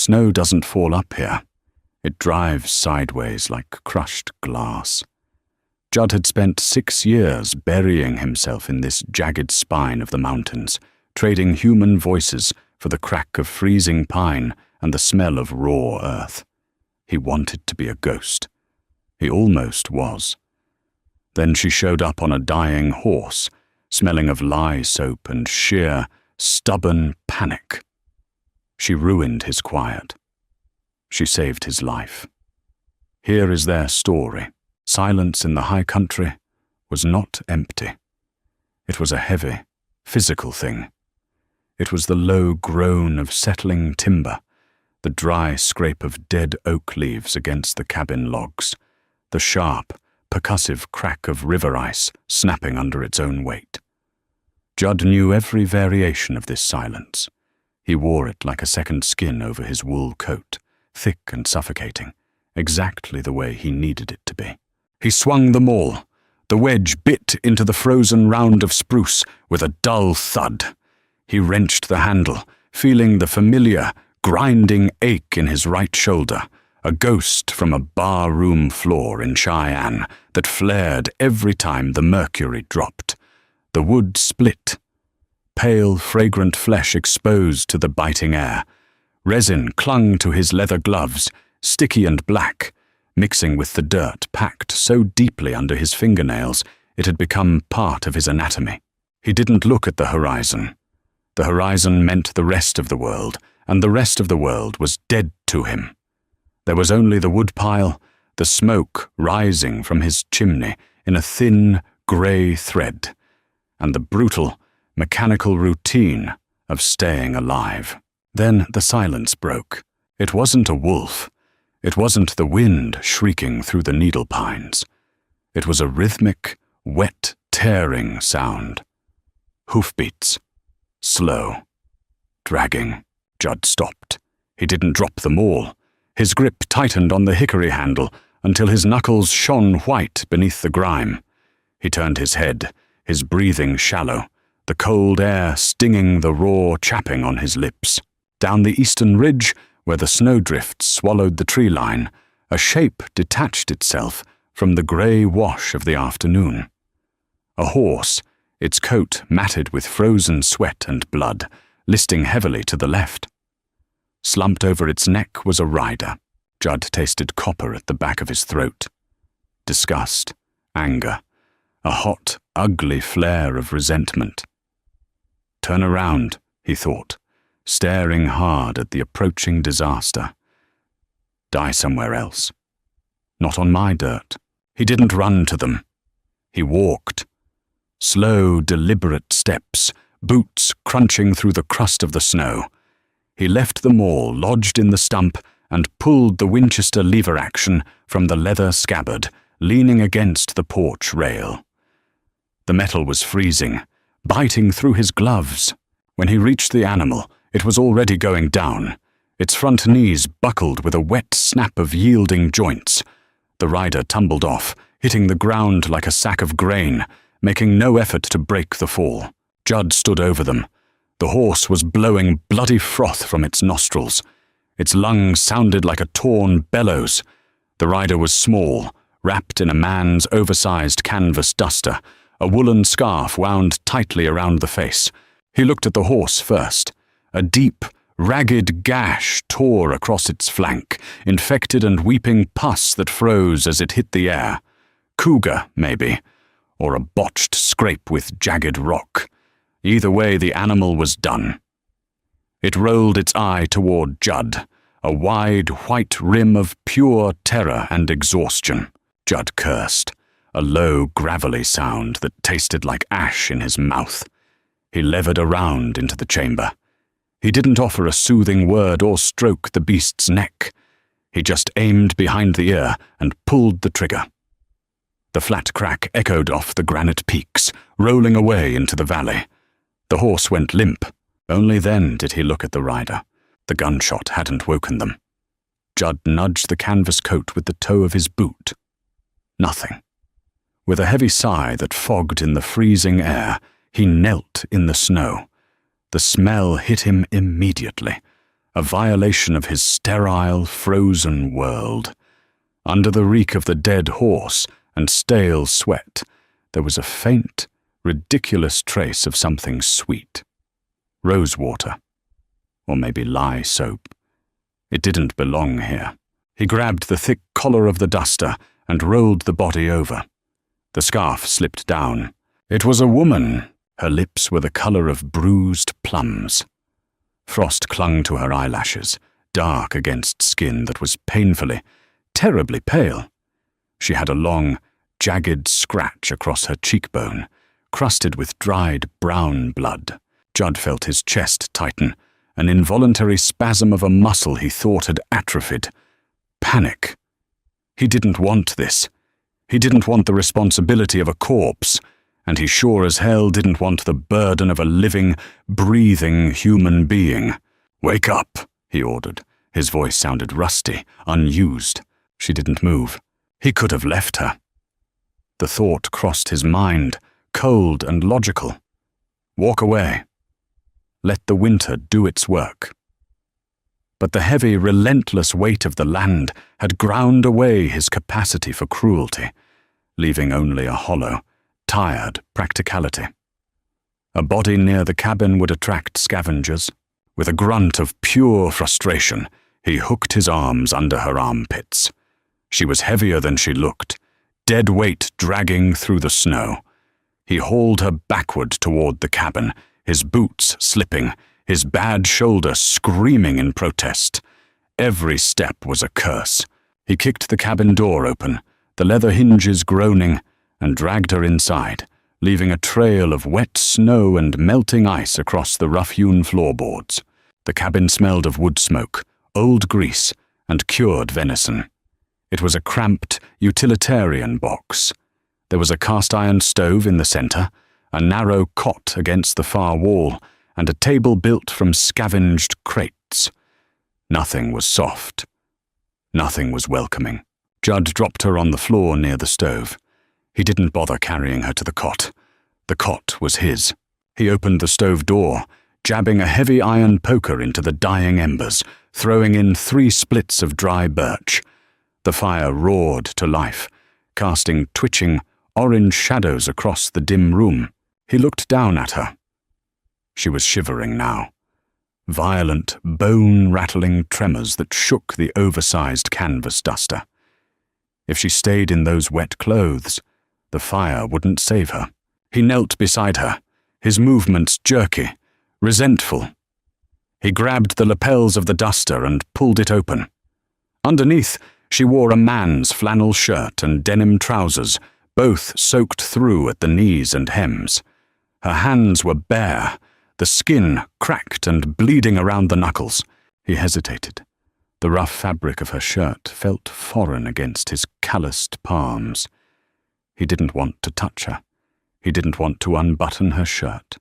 Snow doesn't fall up here. It drives sideways like crushed glass. Judd had spent 6 years burying himself in this jagged spine of the mountains, trading human voices for the crack of freezing pine and the smell of raw earth. He wanted to be a ghost. He almost was. Then she showed up on a dying horse, smelling of lye soap and sheer, stubborn panic. She ruined his quiet. She saved his life. Here is their story. Silence in the high country was not empty. It was a heavy, physical thing. It was the low groan of settling timber, the dry scrape of dead oak leaves against the cabin logs, the sharp, percussive crack of river ice snapping under its own weight. Judd knew every variation of this silence. He wore it like a second skin over his wool coat, thick and suffocating, exactly the way he needed it to be. He swung the maul. The wedge bit into the frozen round of spruce with a dull thud. He wrenched the handle, feeling the familiar, grinding ache in his right shoulder, a ghost from a bar room floor in Cheyenne that flared every time the mercury dropped. The wood split. Pale, fragrant flesh exposed to the biting air. Resin clung to his leather gloves, sticky and black, mixing with the dirt packed so deeply under his fingernails it had become part of his anatomy. He didn't look at the horizon. The horizon meant the rest of the world, and the rest of the world was dead to him. There was only the woodpile, the smoke rising from his chimney in a thin, grey thread, and the brutal, mechanical routine of staying alive. Then the silence broke. It wasn't a wolf. It wasn't the wind shrieking through the needle pines. It was a rhythmic, wet, tearing sound. Hoofbeats. Slow. Dragging. Judd stopped. He didn't drop the maul. His grip tightened on the hickory handle until his knuckles shone white beneath the grime. He turned his head, his breathing shallow, the cold air stinging the raw chapping on his lips. Down the eastern ridge, where the snowdrifts swallowed the tree line, a shape detached itself from the grey wash of the afternoon. A horse, its coat matted with frozen sweat and blood, listing heavily to the left. Slumped over its neck was a rider. Judd tasted copper at the back of his throat. Disgust, anger, a hot, ugly flare of resentment. Turn around, he thought, staring hard at the approaching disaster. Die somewhere else. Not on my dirt. He didn't run to them. He walked. Slow, deliberate steps, boots crunching through the crust of the snow. He left the maul lodged in the stump and pulled the Winchester lever action from the leather scabbard, leaning against the porch rail. The metal was freezing, biting through his gloves. When he reached the animal, it was already going down. Its front knees buckled with a wet snap of yielding joints. The rider tumbled off, hitting the ground like a sack of grain, making no effort to break the fall. Judd stood over them. The horse was blowing bloody froth from its nostrils. Its lungs sounded like a torn bellows. The rider was small, wrapped in a man's oversized canvas duster, a woolen scarf wound tightly around the face. He looked at the horse first. A deep, ragged gash tore across its flank, infected and weeping pus that froze as it hit the air. Cougar, maybe, or a botched scrape with jagged rock. Either way, the animal was done. It rolled its eye toward Judd, a wide white rim of pure terror and exhaustion. Judd cursed, a low, gravelly sound that tasted like ash in his mouth. He levered around into the chamber. He didn't offer a soothing word or stroke the beast's neck. He just aimed behind the ear and pulled the trigger. The flat crack echoed off the granite peaks, rolling away into the valley. The horse went limp. Only then did he look at the rider. The gunshot hadn't woken them. Judd nudged the canvas coat with the toe of his boot. Nothing. With a heavy sigh that fogged in the freezing air, he knelt in the snow. The smell hit him immediately. a violation of his sterile, frozen world. Under the reek of the dead horse and stale sweat, there was a faint, ridiculous trace of something sweet. Rosewater. Or maybe lye soap. It didn't belong here. He grabbed the thick collar of the duster and rolled the body over. The scarf slipped down. It was a woman. Her lips were the color of bruised plums. Frost clung to her eyelashes, dark against skin that was painfully, terribly pale. She had a long, jagged scratch across her cheekbone, crusted with dried brown blood. Judd felt his chest tighten, an involuntary spasm of a muscle he thought had atrophied. Panic. He didn't want this. He didn't want the responsibility of a corpse, and he sure as hell didn't want the burden of a living, breathing human being. "Wake up," he ordered. His voice sounded rusty, unused. She didn't move. He could have left her. The thought crossed his mind, cold and logical. Walk away. Let the winter do its work. But the heavy, relentless weight of the land had ground away his capacity for cruelty, leaving only a hollow, tired practicality. A body near the cabin would attract scavengers. With a grunt of pure frustration, he hooked his arms under her armpits. She was heavier than she looked, dead weight dragging through the snow. He hauled her backward toward the cabin, his boots slipping, his bad shoulder screaming in protest. Every step was a curse. He kicked the cabin door open, the leather hinges groaning, and dragged her inside, leaving a trail of wet snow and melting ice across the rough-hewn floorboards. The cabin smelled of wood smoke, old grease, and cured venison. It was a cramped, utilitarian box. There was a cast-iron stove in the center, a narrow cot against the far wall, and a table built from scavenged crates. Nothing was soft. Nothing was welcoming. Judd dropped her on the floor near the stove. He didn't bother carrying her to the cot. The cot was his. He opened the stove door, jabbing a heavy iron poker into the dying embers, throwing in 3 splits of dry birch. The fire roared to life, casting twitching, orange shadows across the dim room. He looked down at her. She was shivering now. Violent, bone-rattling tremors that shook the oversized canvas duster. If she stayed in those wet clothes, the fire wouldn't save her. He knelt beside her, his movements jerky, resentful. He grabbed the lapels of the duster and pulled it open. Underneath, she wore a man's flannel shirt and denim trousers, both soaked through at the knees and hems. Her hands were bare, the skin cracked and bleeding around the knuckles. He hesitated. The rough fabric of her shirt felt foreign against his calloused palms. He didn't want to touch her. He didn't want to unbutton her shirt.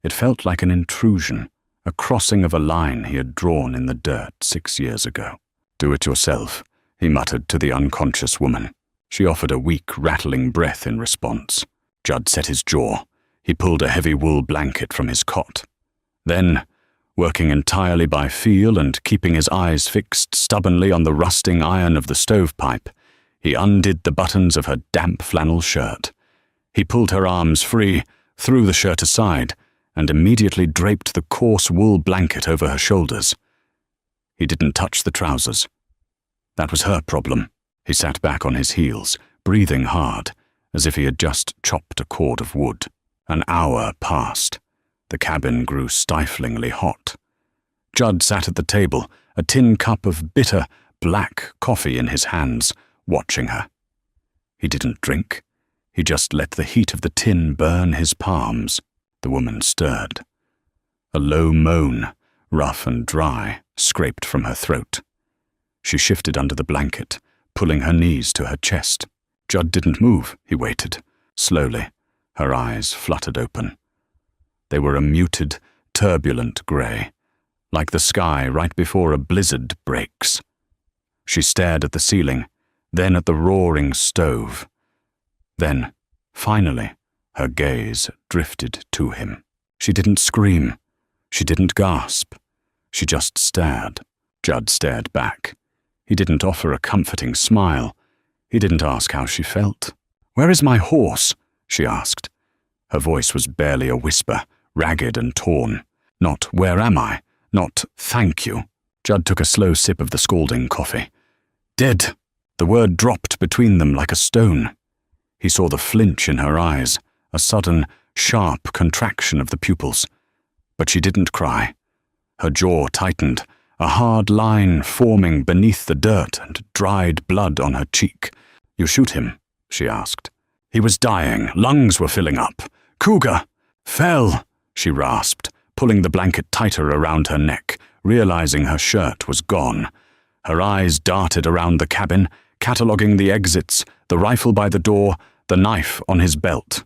It felt like an intrusion, a crossing of a line he had drawn in the dirt 6 years ago. "Do it yourself," he muttered to the unconscious woman. She offered a weak, rattling breath in response. Judd set his jaw. He pulled a heavy wool blanket from his cot. Then, working entirely by feel and keeping his eyes fixed stubbornly on the rusting iron of the stovepipe, he undid the buttons of her damp flannel shirt. He pulled her arms free, threw the shirt aside, and immediately draped the coarse wool blanket over her shoulders. He didn't touch the trousers. That was her problem. He sat back on his heels, breathing hard, as if he had just chopped a cord of wood. An hour passed. The cabin grew stiflingly hot. Judd sat at the table, a tin cup of bitter, black coffee in his hands, watching her. He didn't drink. He just let the heat of the tin burn his palms. The woman stirred. A low moan, rough and dry, scraped from her throat. She shifted under the blanket, pulling her knees to her chest. Judd didn't move. He waited. Slowly, her eyes fluttered open. They were a muted, turbulent grey, like the sky right before a blizzard breaks. She stared at the ceiling, then at the roaring stove. Then, finally, her gaze drifted to him. She didn't scream. She didn't gasp. She just stared. Judd stared back. He didn't offer a comforting smile. He didn't ask how she felt. "Where is my horse?" she asked. Her voice was barely a whisper, ragged and torn. Not "where am I?" Not "thank you." Judd took a slow sip of the scalding coffee. "Dead." The word dropped between them like a stone. He saw the flinch in her eyes, a sudden, sharp contraction of the pupils. But she didn't cry. Her jaw tightened, a hard line forming beneath the dirt and dried blood on her cheek. "You shoot him?" she asked. "He was dying. Lungs were filling up. Cougar! Fell!" she rasped, pulling the blanket tighter around her neck, realizing her shirt was gone. Her eyes darted around the cabin, cataloguing the exits, the rifle by the door, the knife on his belt.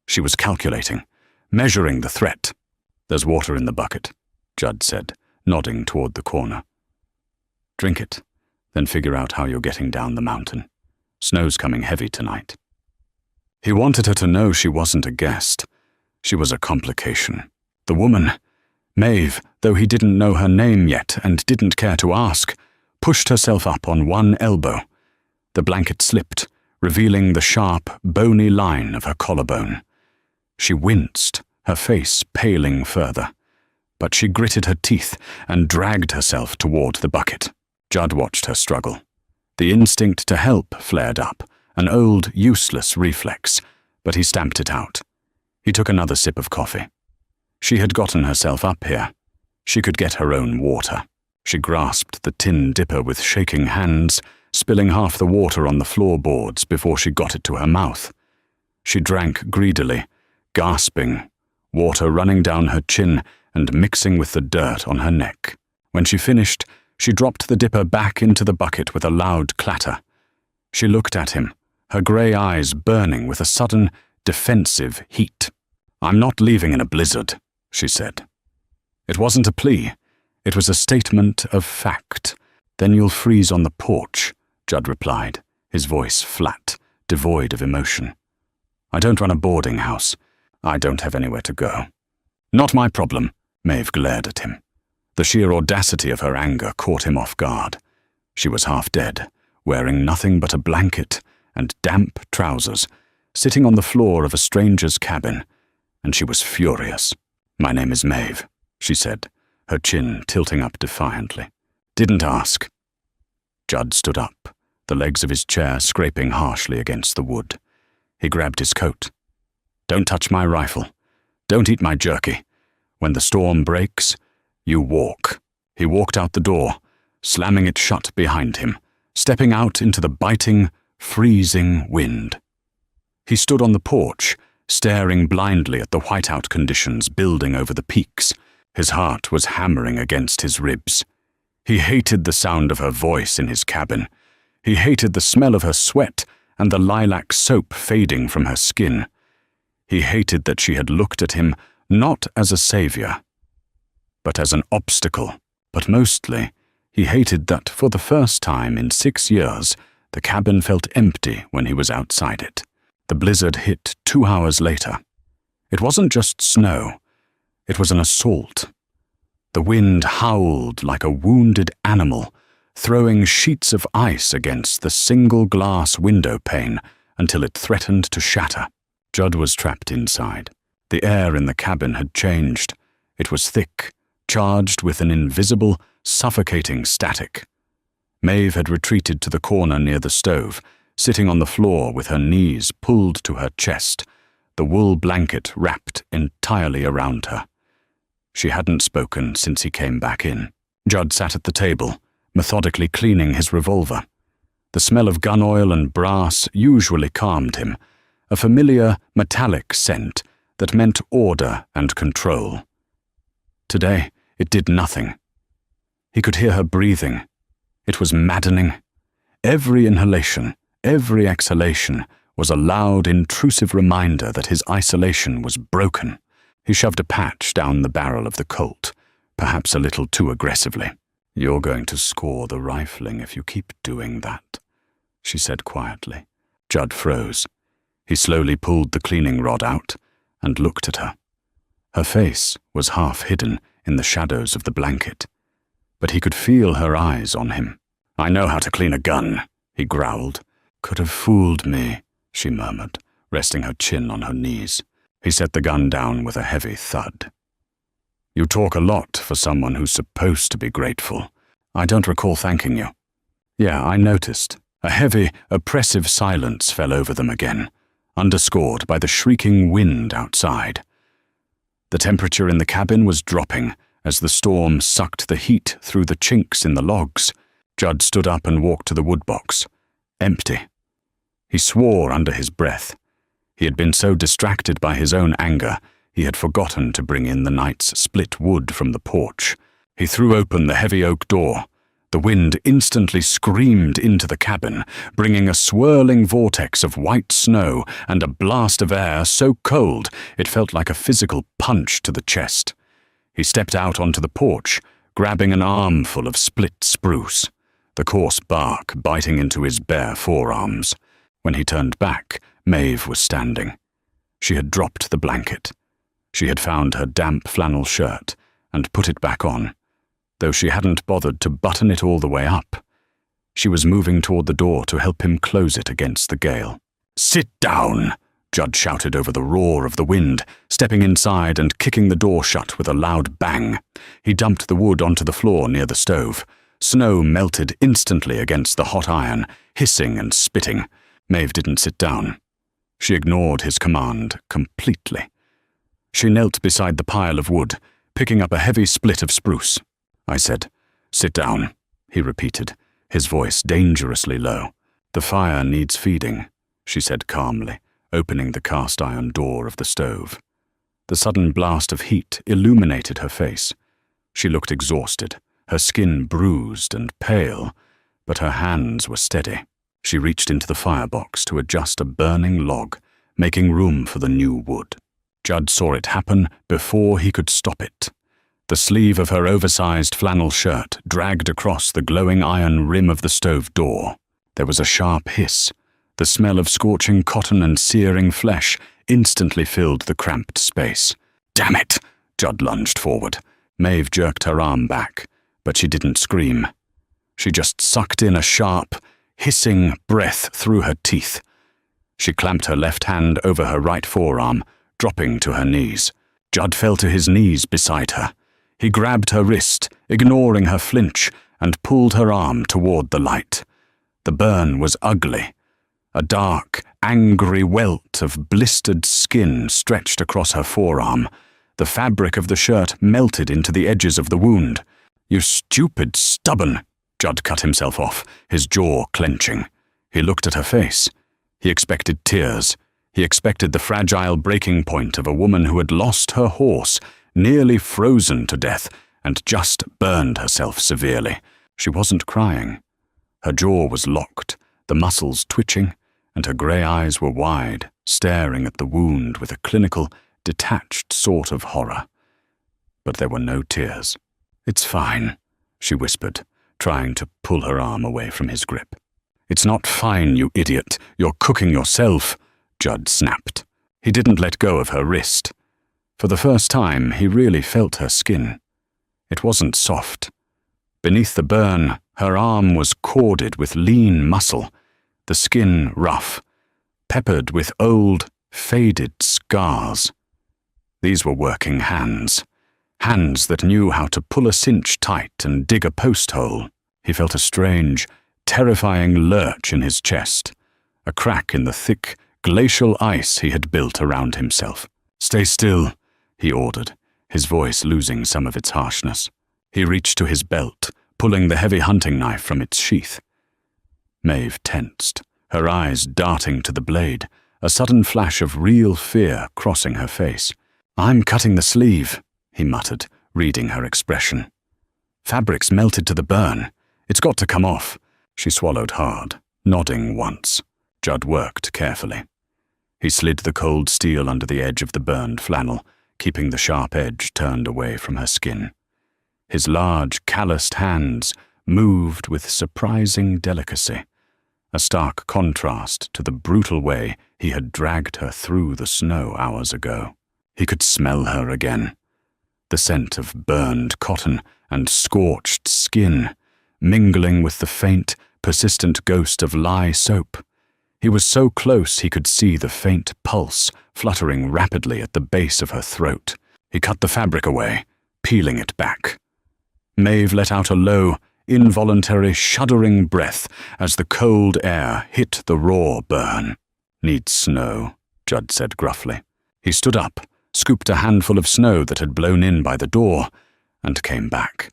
She was calculating, measuring the threat. "There's water in the bucket," Judd said, nodding toward the corner. "Drink it, then figure out how you're getting down the mountain. Snow's coming heavy tonight." He wanted her to know she wasn't a guest. She was a complication. The woman, Maeve, though he didn't know her name yet and didn't care to ask, pushed herself up on one elbow. The blanket slipped, revealing the sharp, bony line of her collarbone. She winced, her face paling further. But she gritted her teeth and dragged herself toward the bucket. Judd watched her struggle. The instinct to help flared up, an old, useless reflex, but he stamped it out. He took another sip of coffee. She had gotten herself up here. She could get her own water. She grasped the tin dipper with shaking hands, spilling half the water on the floorboards before she got it to her mouth. She drank greedily, gasping, water running down her chin and mixing with the dirt on her neck. When she finished, she dropped the dipper back into the bucket with a loud clatter. She looked at him, her grey eyes burning with a sudden, defensive heat. "I'm not leaving in a blizzard," she said. It wasn't a plea. It was a statement of fact. "Then you'll freeze on the porch," Judd replied, his voice flat, devoid of emotion. "I don't run a boarding house. I don't have anywhere to go." "Not my problem," Maeve glared at him. The sheer audacity of her anger caught him off guard. She was half dead, wearing nothing but a blanket and damp trousers, sitting on the floor of a stranger's cabin, and she was furious. "My name is Maeve," she said, her chin tilting up defiantly. "Didn't ask." Judd stood up, the legs of his chair scraping harshly against the wood. He grabbed his coat. "Don't touch my rifle. Don't eat my jerky. When the storm breaks, you walk." He walked out the door, slamming it shut behind him, stepping out into the biting, freezing wind. He stood on the porch, staring blindly at the whiteout conditions building over the peaks. His heart was hammering against his ribs. He hated the sound of her voice in his cabin. He hated the smell of her sweat and the lilac soap fading from her skin. He hated that she had looked at him not as a savior, but as an obstacle. But mostly, he hated that for the first time in 6 years, the cabin felt empty when he was outside it. The blizzard hit 2 hours later. It wasn't just snow. It was an assault. The wind howled like a wounded animal, throwing sheets of ice against the single glass window pane until it threatened to shatter. Judd was trapped inside. The air in the cabin had changed. It was thick, charged with an invisible, suffocating static. Maeve had retreated to the corner near the stove, sitting on the floor with her knees pulled to her chest, the wool blanket wrapped entirely around her. She hadn't spoken since he came back in. Judd sat at the table, methodically cleaning his revolver. The smell of gun oil and brass usually calmed him, a familiar metallic scent that meant order and control. Today, it did nothing. He could hear her breathing. It was maddening. Every inhalation, every exhalation was a loud, intrusive reminder that his isolation was broken. He shoved a patch down the barrel of the Colt, perhaps a little too aggressively. "You're going to score the rifling if you keep doing that," she said quietly. Judd froze. He slowly pulled the cleaning rod out and looked at her. Her face was half hidden in the shadows of the blanket, but he could feel her eyes on him. "I know how to clean a gun," he growled. "Could have fooled me," she murmured, resting her chin on her knees. He set the gun down with a heavy thud. "You talk a lot for someone who's supposed to be grateful. I don't recall thanking you." "Yeah, I noticed." A heavy, oppressive silence fell over them again, underscored by the shrieking wind outside. The temperature in the cabin was dropping as the storm sucked the heat through the chinks in the logs. Judd stood up and walked to the woodbox. Empty. He swore under his breath. He had been so distracted by his own anger, he had forgotten to bring in the night's split wood from the porch. He threw open the heavy oak door. The wind instantly screamed into the cabin, bringing a swirling vortex of white snow and a blast of air so cold it felt like a physical punch to the chest. He stepped out onto the porch, grabbing an armful of split spruce, the coarse bark biting into his bare forearms. When he turned back, Maeve was standing. She had dropped the blanket. She had found her damp flannel shirt and put it back on, though she hadn't bothered to button it all the way up. She was moving toward the door to help him close it against the gale. "Sit down!" Judd shouted over the roar of the wind, stepping inside and kicking the door shut with a loud bang. He dumped the wood onto the floor near the stove. Snow melted instantly against the hot iron, hissing and spitting. Maeve didn't sit down. She ignored his command completely. She knelt beside the pile of wood, picking up a heavy split of spruce. I said, "Sit down," he repeated, his voice dangerously low. "The fire needs feeding," she said calmly, opening the cast-iron door of the stove. The sudden blast of heat illuminated her face. She looked exhausted, her skin bruised and pale, but her hands were steady. She reached into the firebox to adjust a burning log, making room for the new wood. Judd saw it happen before he could stop it. The sleeve of her oversized flannel shirt dragged across the glowing iron rim of the stove door. There was a sharp hiss. The smell of scorching cotton and searing flesh instantly filled the cramped space. "Damn it!" Judd lunged forward. Maeve jerked her arm back, but she didn't scream. She just sucked in a sharp, hissing breath through her teeth. She clamped her left hand over her right forearm, dropping to her knees. Judd fell to his knees beside her. He grabbed her wrist, ignoring her flinch, and pulled her arm toward the light. The burn was ugly. A dark, angry welt of blistered skin stretched across her forearm. The fabric of the shirt melted into the edges of the wound. "You stupid, stubborn!" Judd cut himself off, his jaw clenching. He looked at her face. He expected tears. He expected the fragile breaking point of a woman who had lost her horse, nearly frozen to death, and just burned herself severely. She wasn't crying. Her jaw was locked, the muscles twitching, and her grey eyes were wide, staring at the wound with a clinical, detached sort of horror. But there were no tears. "It's fine," she whispered, trying to pull her arm away from his grip. "It's not fine, you idiot. You're cooking yourself," Judd snapped. He didn't let go of her wrist. For the first time, he really felt her skin. It wasn't soft. Beneath the burn, her arm was corded with lean muscle, the skin rough, peppered with old, faded scars. These were working hands. Hands that knew how to pull a cinch tight and dig a post hole. He felt a strange, terrifying lurch in his chest, a crack in the thick, glacial ice he had built around himself. "Stay still," he ordered, his voice losing some of its harshness. He reached to his belt, pulling the heavy hunting knife from its sheath. Maeve tensed, her eyes darting to the blade, a sudden flash of real fear crossing her face. "I'm cutting the sleeve," he muttered, reading her expression. "Fabric's melted to the burn. It's got to come off." She swallowed hard, nodding once. Judd worked carefully. He slid the cold steel under the edge of the burned flannel, keeping the sharp edge turned away from her skin. His large, calloused hands moved with surprising delicacy, a stark contrast to the brutal way he had dragged her through the snow hours ago. He could smell her again. The scent of burned cotton and scorched skin, mingling with the faint, persistent ghost of lye soap. He was so close he could see the faint pulse fluttering rapidly at the base of her throat. He cut the fabric away, peeling it back. Maeve let out a low, involuntary, shuddering breath as the cold air hit the raw burn. "Needs snow," Judd said gruffly. He stood up, scooped a handful of snow that had blown in by the door, and came back.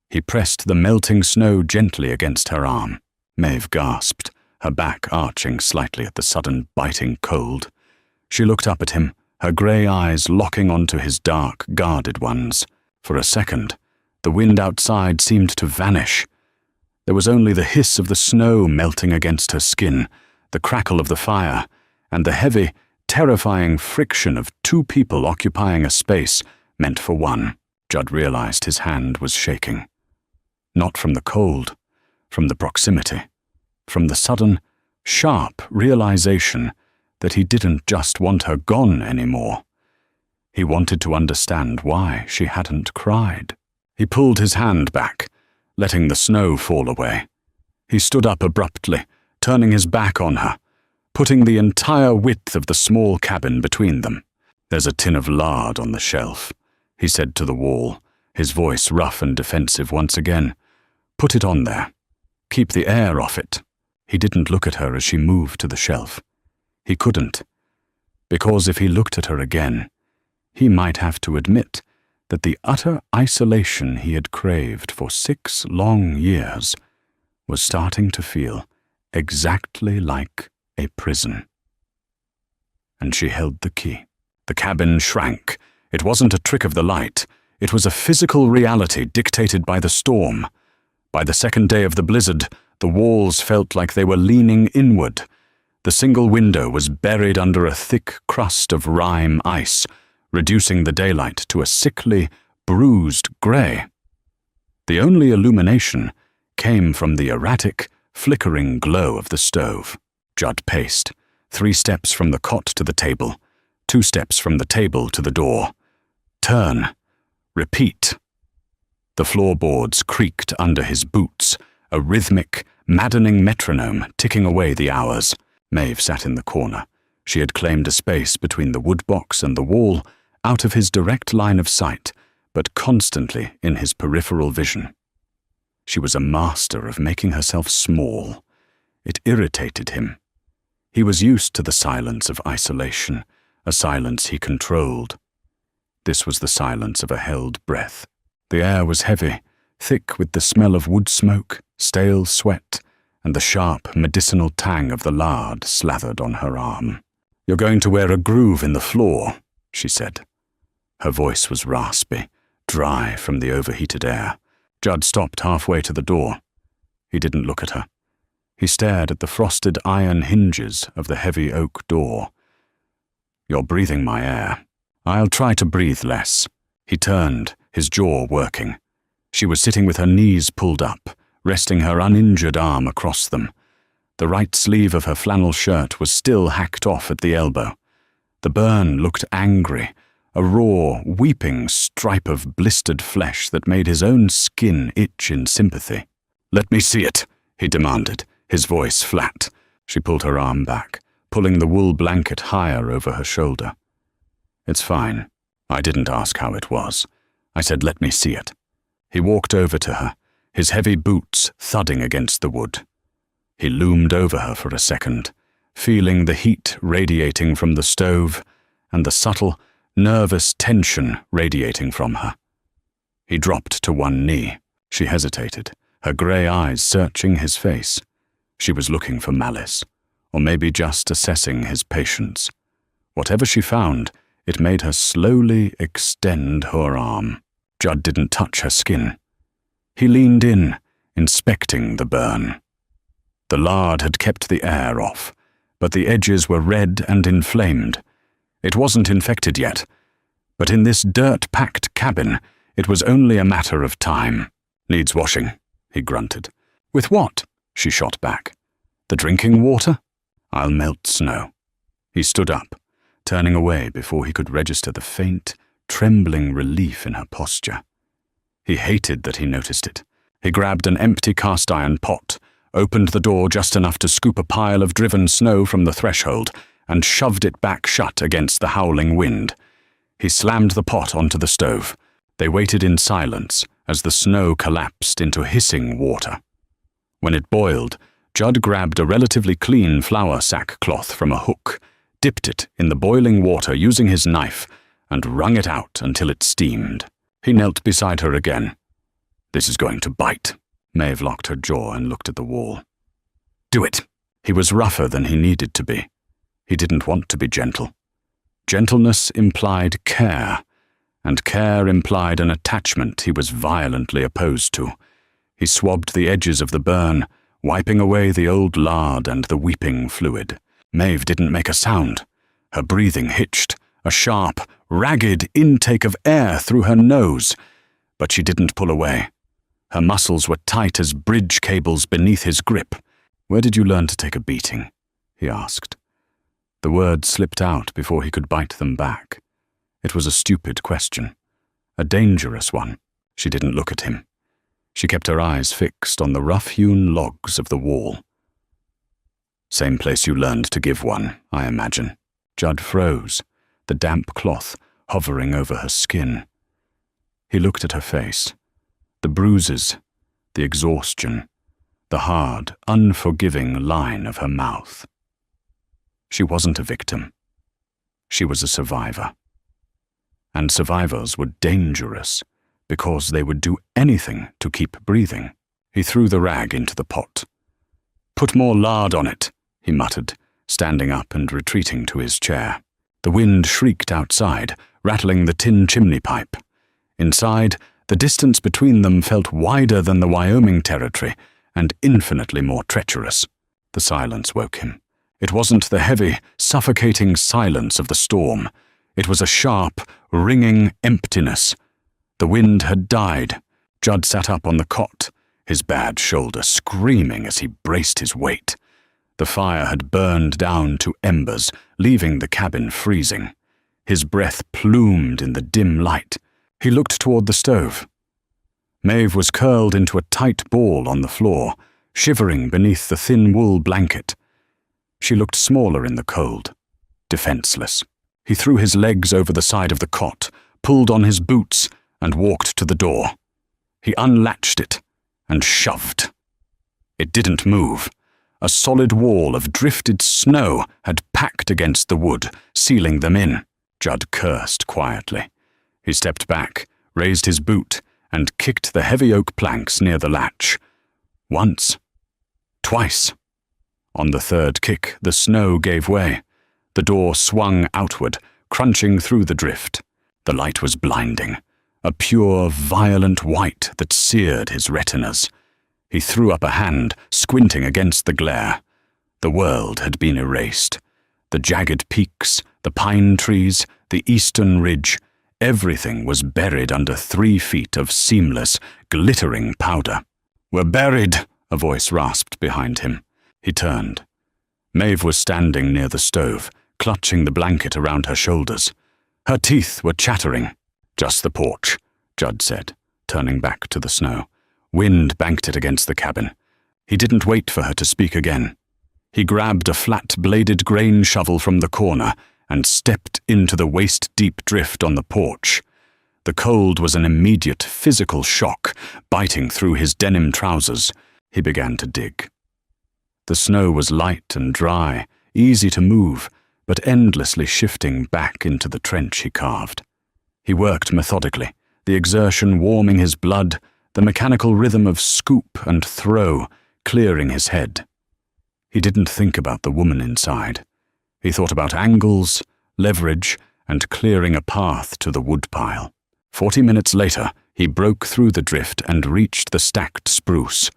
He pressed the melting snow gently against her arm. Maeve gasped, her back arching slightly at the sudden biting cold. She looked up at him, her grey eyes locking onto his dark, guarded ones. For a second, the wind outside seemed to vanish. There was only the hiss of the snow melting against her skin, the crackle of the fire, and the heavy, terrifying friction of two people occupying a space meant for one. Judd realized his hand was shaking. Not from the cold, from the proximity, from the sudden, sharp realization that he didn't just want her gone anymore. He wanted to understand why she hadn't cried. He pulled his hand back, letting the snow fall away. He stood up abruptly, turning his back on her, putting the entire width of the small cabin between them. "There's a tin of lard on the shelf," he said to the wall, his voice rough and defensive once again. "Put it on there. Keep the air off it." He didn't look at her as she moved to the shelf. He couldn't, because if he looked at her again, he might have to admit that the utter isolation he had craved for 6 long years was starting to feel exactly like a prison. And she held the key. The cabin shrank. It wasn't a trick of the light. It was a physical reality dictated by the storm. By the second day of the blizzard, the walls felt like they were leaning inward. The single window was buried under a thick crust of rime ice, reducing the daylight to a sickly, bruised grey. The only illumination came from the erratic, flickering glow of the stove. Judd paced, 3 steps from the cot to the table, 2 steps from the table to the door. Turn. Repeat. The floorboards creaked under his boots, a rhythmic, maddening metronome ticking away the hours. Maeve sat in the corner. She had claimed a space between the woodbox and the wall, out of his direct line of sight, but constantly in his peripheral vision. She was a master of making herself small. It irritated him. He was used to the silence of isolation, a silence he controlled. This was the silence of a held breath. The air was heavy, thick with the smell of wood smoke, stale sweat, and the sharp, medicinal tang of the lard slathered on her arm. "You're going to wear a groove in the floor," she said. Her voice was raspy, dry from the overheated air. Judd stopped halfway to the door. He didn't look at her. He stared at the frosted iron hinges of the heavy oak door. "You're breathing my air. I'll try to breathe less." He turned, his jaw working. She was sitting with her knees pulled up, resting her uninjured arm across them. The right sleeve of her flannel shirt was still hacked off at the elbow. The burn looked angry, a raw, weeping stripe of blistered flesh that made his own skin itch in sympathy. "Let me see it," he demanded, his voice flat. She pulled her arm back, pulling the wool blanket higher over her shoulder. "It's fine. I didn't ask how it was. I said, let me see it." He walked over to her, his heavy boots thudding against the wood. He loomed over her for a second, feeling the heat radiating from the stove and the subtle, nervous tension radiating from her. He dropped to one knee. She hesitated, her grey eyes searching his face. She was looking for malice, or maybe just assessing his patience. Whatever she found, it made her slowly extend her arm. Judd didn't touch her skin. He leaned in, inspecting the burn. The lard had kept the air off, but the edges were red and inflamed. It wasn't infected yet, but in this dirt-packed cabin, it was only a matter of time. "Needs washing," he grunted. "With what?" she shot back. "The drinking water? I'll melt snow." He stood up, turning away before he could register the faint, trembling relief in her posture. He hated that he noticed it. He grabbed an empty cast-iron pot, opened the door just enough to scoop a pile of driven snow from the threshold, and shoved it back shut against the howling wind. He slammed the pot onto the stove. They waited in silence as the snow collapsed into hissing water. When it boiled, Judd grabbed a relatively clean flour sack cloth from a hook, dipped it in the boiling water using his knife, and wrung it out until it steamed. He knelt beside her again. "This is going to bite." Maeve locked her jaw and looked at the wall. "Do it." He was rougher than he needed to be. He didn't want to be gentle. Gentleness implied care, and care implied an attachment he was violently opposed to. He swabbed the edges of the burn, wiping away the old lard and the weeping fluid. Maeve didn't make a sound. Her breathing hitched, a sharp, ragged intake of air through her nose, but she didn't pull away. Her muscles were tight as bridge cables beneath his grip. "Where did you learn to take a beating?" he asked. The words slipped out before he could bite them back. It was a stupid question, a dangerous one. She didn't look at him. She kept her eyes fixed on the rough-hewn logs of the wall. "Same place you learned to give one, I imagine." Judd froze, the damp cloth hovering over her skin. He looked at her face, the bruises, the exhaustion, the hard, unforgiving line of her mouth. She wasn't a victim. She was a survivor. And survivors were dangerous because they would do anything to keep breathing. He threw the rag into the pot. "Put more lard on it," he muttered, standing up and retreating to his chair. The wind shrieked outside, rattling the tin chimney pipe. Inside, the distance between them felt wider than the Wyoming territory and infinitely more treacherous. The silence woke him. It wasn't the heavy, suffocating silence of the storm. It was a sharp, ringing emptiness. The wind had died. Judd sat up on the cot, his bad shoulder screaming as he braced his weight. The fire had burned down to embers, leaving the cabin freezing. His breath plumed in the dim light. He looked toward the stove. Maeve was curled into a tight ball on the floor, shivering beneath the thin wool blanket. She looked smaller in the cold, defenseless. He threw his legs over the side of the cot, pulled on his boots, and walked to the door. He unlatched it and shoved. It didn't move. A solid wall of drifted snow had packed against the wood, sealing them in. Judd cursed quietly. He stepped back, raised his boot, and kicked the heavy oak planks near the latch. Once. Twice. On the third kick, the snow gave way. The door swung outward, crunching through the drift. The light was blinding, a pure, violent white that seared his retinas. He threw up a hand, squinting against the glare. The world had been erased. The jagged peaks, the pine trees, the eastern ridge, everything was buried under 3 feet of seamless, glittering powder. "We're buried," a voice rasped behind him. He turned. Maeve was standing near the stove, clutching the blanket around her shoulders. Her teeth were chattering. "Just the porch," Judd said, turning back to the snow. Wind banked it against the cabin. He didn't wait for her to speak again. He grabbed a flat-bladed grain shovel from the corner and stepped into the waist-deep drift on the porch. The cold was an immediate physical shock, biting through his denim trousers. He began to dig. The snow was light and dry, easy to move, but endlessly shifting back into the trench he carved. He worked methodically, the exertion warming his blood, the mechanical rhythm of scoop and throw clearing his head. He didn't think about the woman inside. He thought about angles, leverage, and clearing a path to the woodpile. 40 minutes later, he broke through the drift and reached the stacked spruce.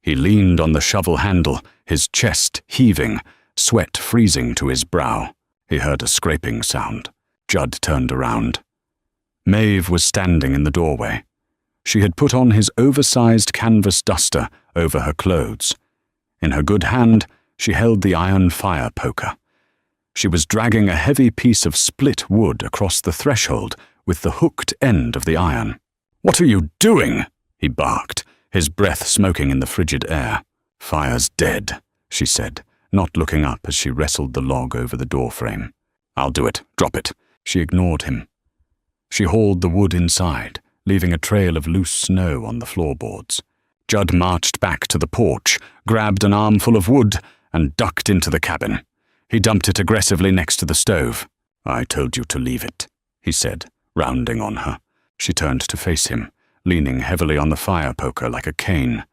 He leaned on the shovel handle, his chest heaving, sweat freezing to his brow. He heard a scraping sound. Judd turned around. Maeve was standing in the doorway. She had put on his oversized canvas duster over her clothes. In her good hand, she held the iron fire poker. She was dragging a heavy piece of split wood across the threshold with the hooked end of the iron. "What are you doing?" he barked, his breath smoking in the frigid air. "Fire's dead," she said, not looking up as she wrestled the log over the doorframe. "I'll do it. Drop it." She ignored him. She hauled the wood inside, leaving a trail of loose snow on the floorboards. Judd marched back to the porch, grabbed an armful of wood, and ducked into the cabin. He dumped it aggressively next to the stove. "I told you to leave it," he said, rounding on her. She turned to face him, leaning heavily on the fire poker like a cane.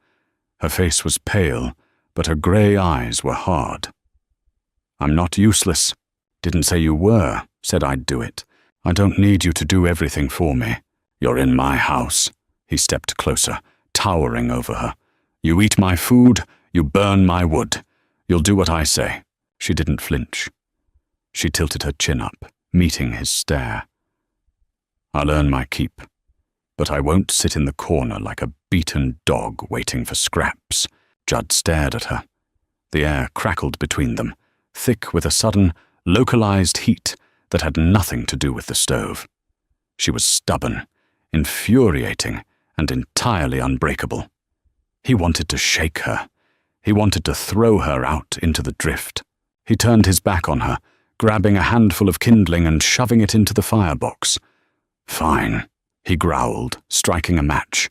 Her face was pale, but her grey eyes were hard. "I'm not useless. Didn't say you were. Said I'd do it. I don't need you to do everything for me. You're in my house." He stepped closer, towering over her. "You eat my food, you burn my wood. You'll do what I say." She didn't flinch. She tilted her chin up, meeting his stare. "I'll earn my keep, but I won't sit in the corner like a beaten dog waiting for scraps." Judd stared at her. The air crackled between them, thick with a sudden, localized heat that had nothing to do with the stove. She was stubborn, infuriating, and entirely unbreakable. He wanted to shake her. He wanted to throw her out into the drift. He turned his back on her, grabbing a handful of kindling and shoving it into the firebox. "Fine," he growled, striking a match.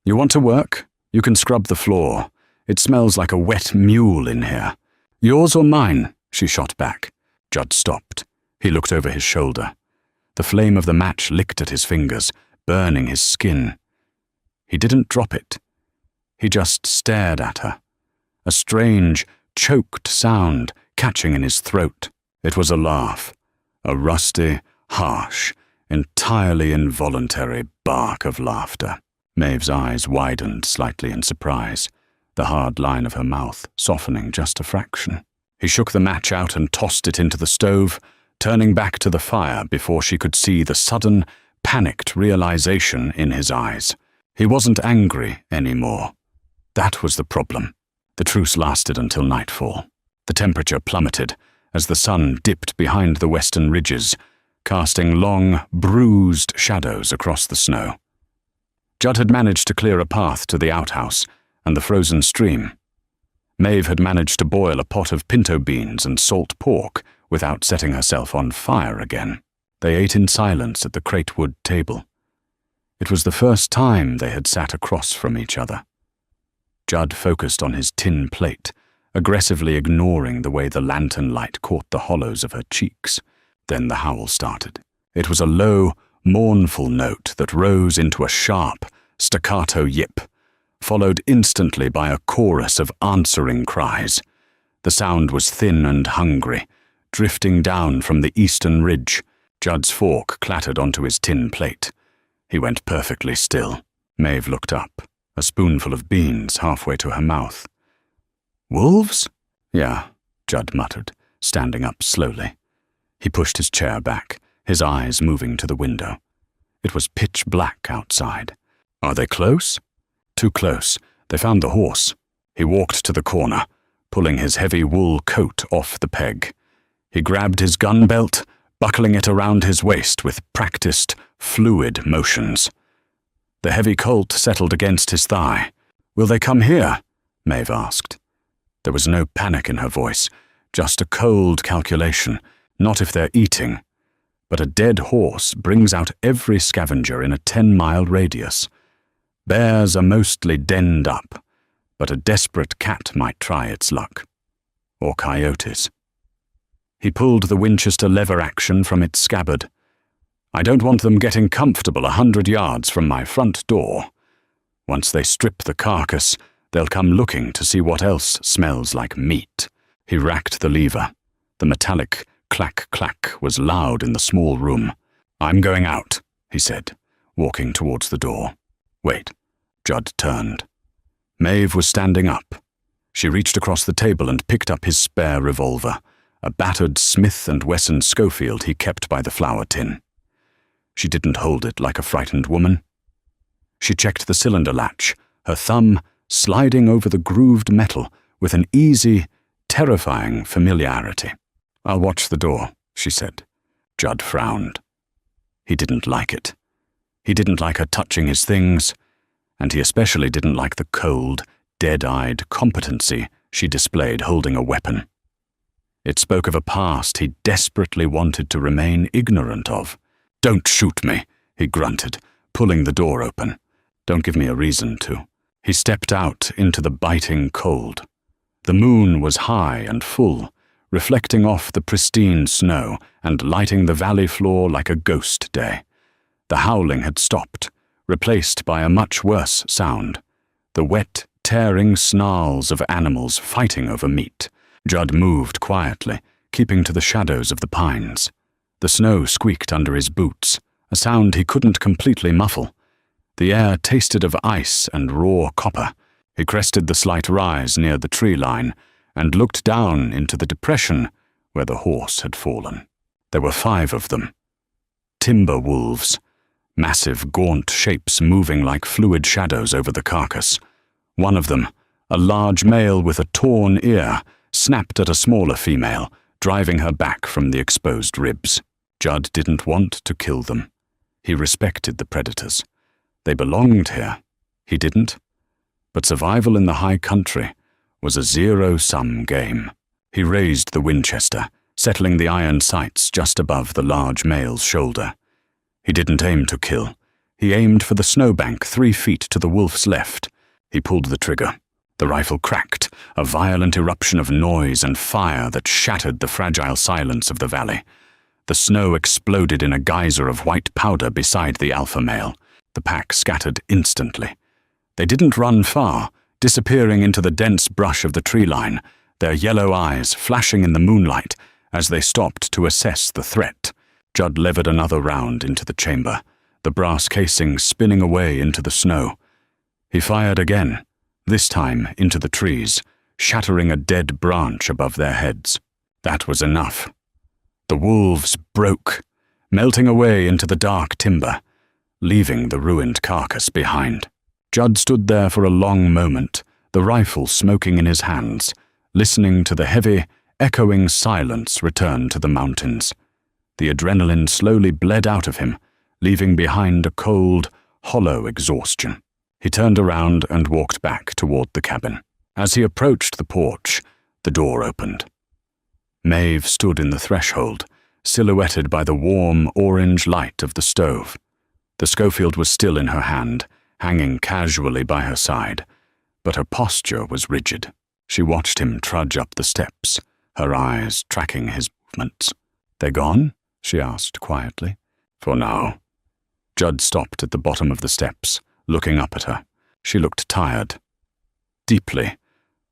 "You want to work? You can scrub the floor. It smells like a wet mule in here." "Yours or mine?" she shot back. Judd stopped. He looked over his shoulder. The flame of the match licked at his fingers, burning his skin. He didn't drop it. He just stared at her. A strange, choked sound catching in his throat. It was a laugh. A rusty, harsh, entirely involuntary bark of laughter. Maeve's eyes widened slightly in surprise, the hard line of her mouth softening just a fraction. He shook the match out and tossed it into the stove, turning back to the fire before she could see the sudden, panicked realization in his eyes. He wasn't angry anymore. That was the problem. The truce lasted until nightfall. The temperature plummeted as the sun dipped behind the western ridges, casting long, bruised shadows across the snow. Judd had managed to clear a path to the outhouse and the frozen stream. Maeve had managed to boil a pot of pinto beans and salt pork without setting herself on fire again. They ate in silence at the cratewood table. It was the first time they had sat across from each other. Judd focused on his tin plate, aggressively ignoring the way the lantern light caught the hollows of her cheeks. Then the howl started. It was a low, mournful note that rose into a sharp, staccato yip, followed instantly by a chorus of answering cries. The sound was thin and hungry, drifting down from the eastern ridge. Judd's fork clattered onto his tin plate. He went perfectly still. Maeve looked up, a spoonful of beans halfway to her mouth. "Wolves?" "Yeah," Judd muttered, standing up slowly. He pushed his chair back, his eyes moving to the window. It was pitch black outside. "Are they close?" "Too close. They found the horse." He walked to the corner, pulling his heavy wool coat off the peg. He grabbed his gun belt, buckling it around his waist with practiced, fluid motions. The heavy Colt settled against his thigh. "Will they come here?" Maeve asked. There was no panic in her voice, just a cold calculation, not if they're eating. But a dead horse brings out every scavenger in a 10-mile radius. Bears are mostly denned up, but a desperate cat might try its luck. Or coyotes. He pulled the Winchester lever action from its scabbard. "I don't want them getting comfortable 100 yards from my front door. Once they strip the carcass, they'll come looking to see what else smells like meat." He racked the lever. The metallic clack-clack was loud in the small room. "I'm going out," he said, walking towards the door. "Wait." Judd turned. Maeve was standing up. She reached across the table and picked up his spare revolver, a battered Smith & Wesson Schofield he kept by the flour tin. She didn't hold it like a frightened woman. She checked the cylinder latch, her thumb sliding over the grooved metal with an easy, terrifying familiarity. "I'll watch the door," she said. Judd frowned. He didn't like it. He didn't like her touching his things, and he especially didn't like the cold, dead-eyed competency she displayed holding a weapon. It spoke of a past he desperately wanted to remain ignorant of. "Don't shoot me," he grunted, pulling the door open. "Don't give me a reason to." He stepped out into the biting cold. The moon was high and full, reflecting off the pristine snow and lighting the valley floor like a ghost day. The howling had stopped, replaced by a much worse sound, the wet, tearing snarls of animals fighting over meat. Judd moved quietly, keeping to the shadows of the pines. The snow squeaked under his boots, a sound he couldn't completely muffle. The air tasted of ice and raw copper. He crested the slight rise near the tree line and looked down into the depression where the horse had fallen. There were 5 of them. Timber wolves, massive gaunt shapes moving like fluid shadows over the carcass. One of them, a large male with a torn ear, snapped at a smaller female, driving her back from the exposed ribs. Judd didn't want to kill them. He respected the predators. They belonged here. He didn't. But survival in the high country was a zero-sum game. He raised the Winchester, settling the iron sights just above the large male's shoulder. He didn't aim to kill. He aimed for the snowbank 3 feet to the wolf's left. He pulled the trigger. The rifle cracked, a violent eruption of noise and fire that shattered the fragile silence of the valley. The snow exploded in a geyser of white powder beside the alpha male. The pack scattered instantly. They didn't run far, disappearing into the dense brush of the tree line, their yellow eyes flashing in the moonlight as they stopped to assess the threat. Judd levered another round into the chamber, the brass casing spinning away into the snow. He fired again, this time into the trees, shattering a dead branch above their heads. That was enough. The wolves broke, melting away into the dark timber, leaving the ruined carcass behind. Judd stood there for a long moment, the rifle smoking in his hands, listening to the heavy, echoing silence return to the mountains. The adrenaline slowly bled out of him, leaving behind a cold, hollow exhaustion. He turned around and walked back toward the cabin. As he approached the porch, the door opened. Maeve stood in the threshold, silhouetted by the warm, orange light of the stove. The Schofield was still in her hand, hanging casually by her side, but her posture was rigid. She watched him trudge up the steps, her eyes tracking his movements. "They're gone?" she asked quietly. "For now." Judd stopped at the bottom of the steps, looking up at her. She looked tired. Deeply,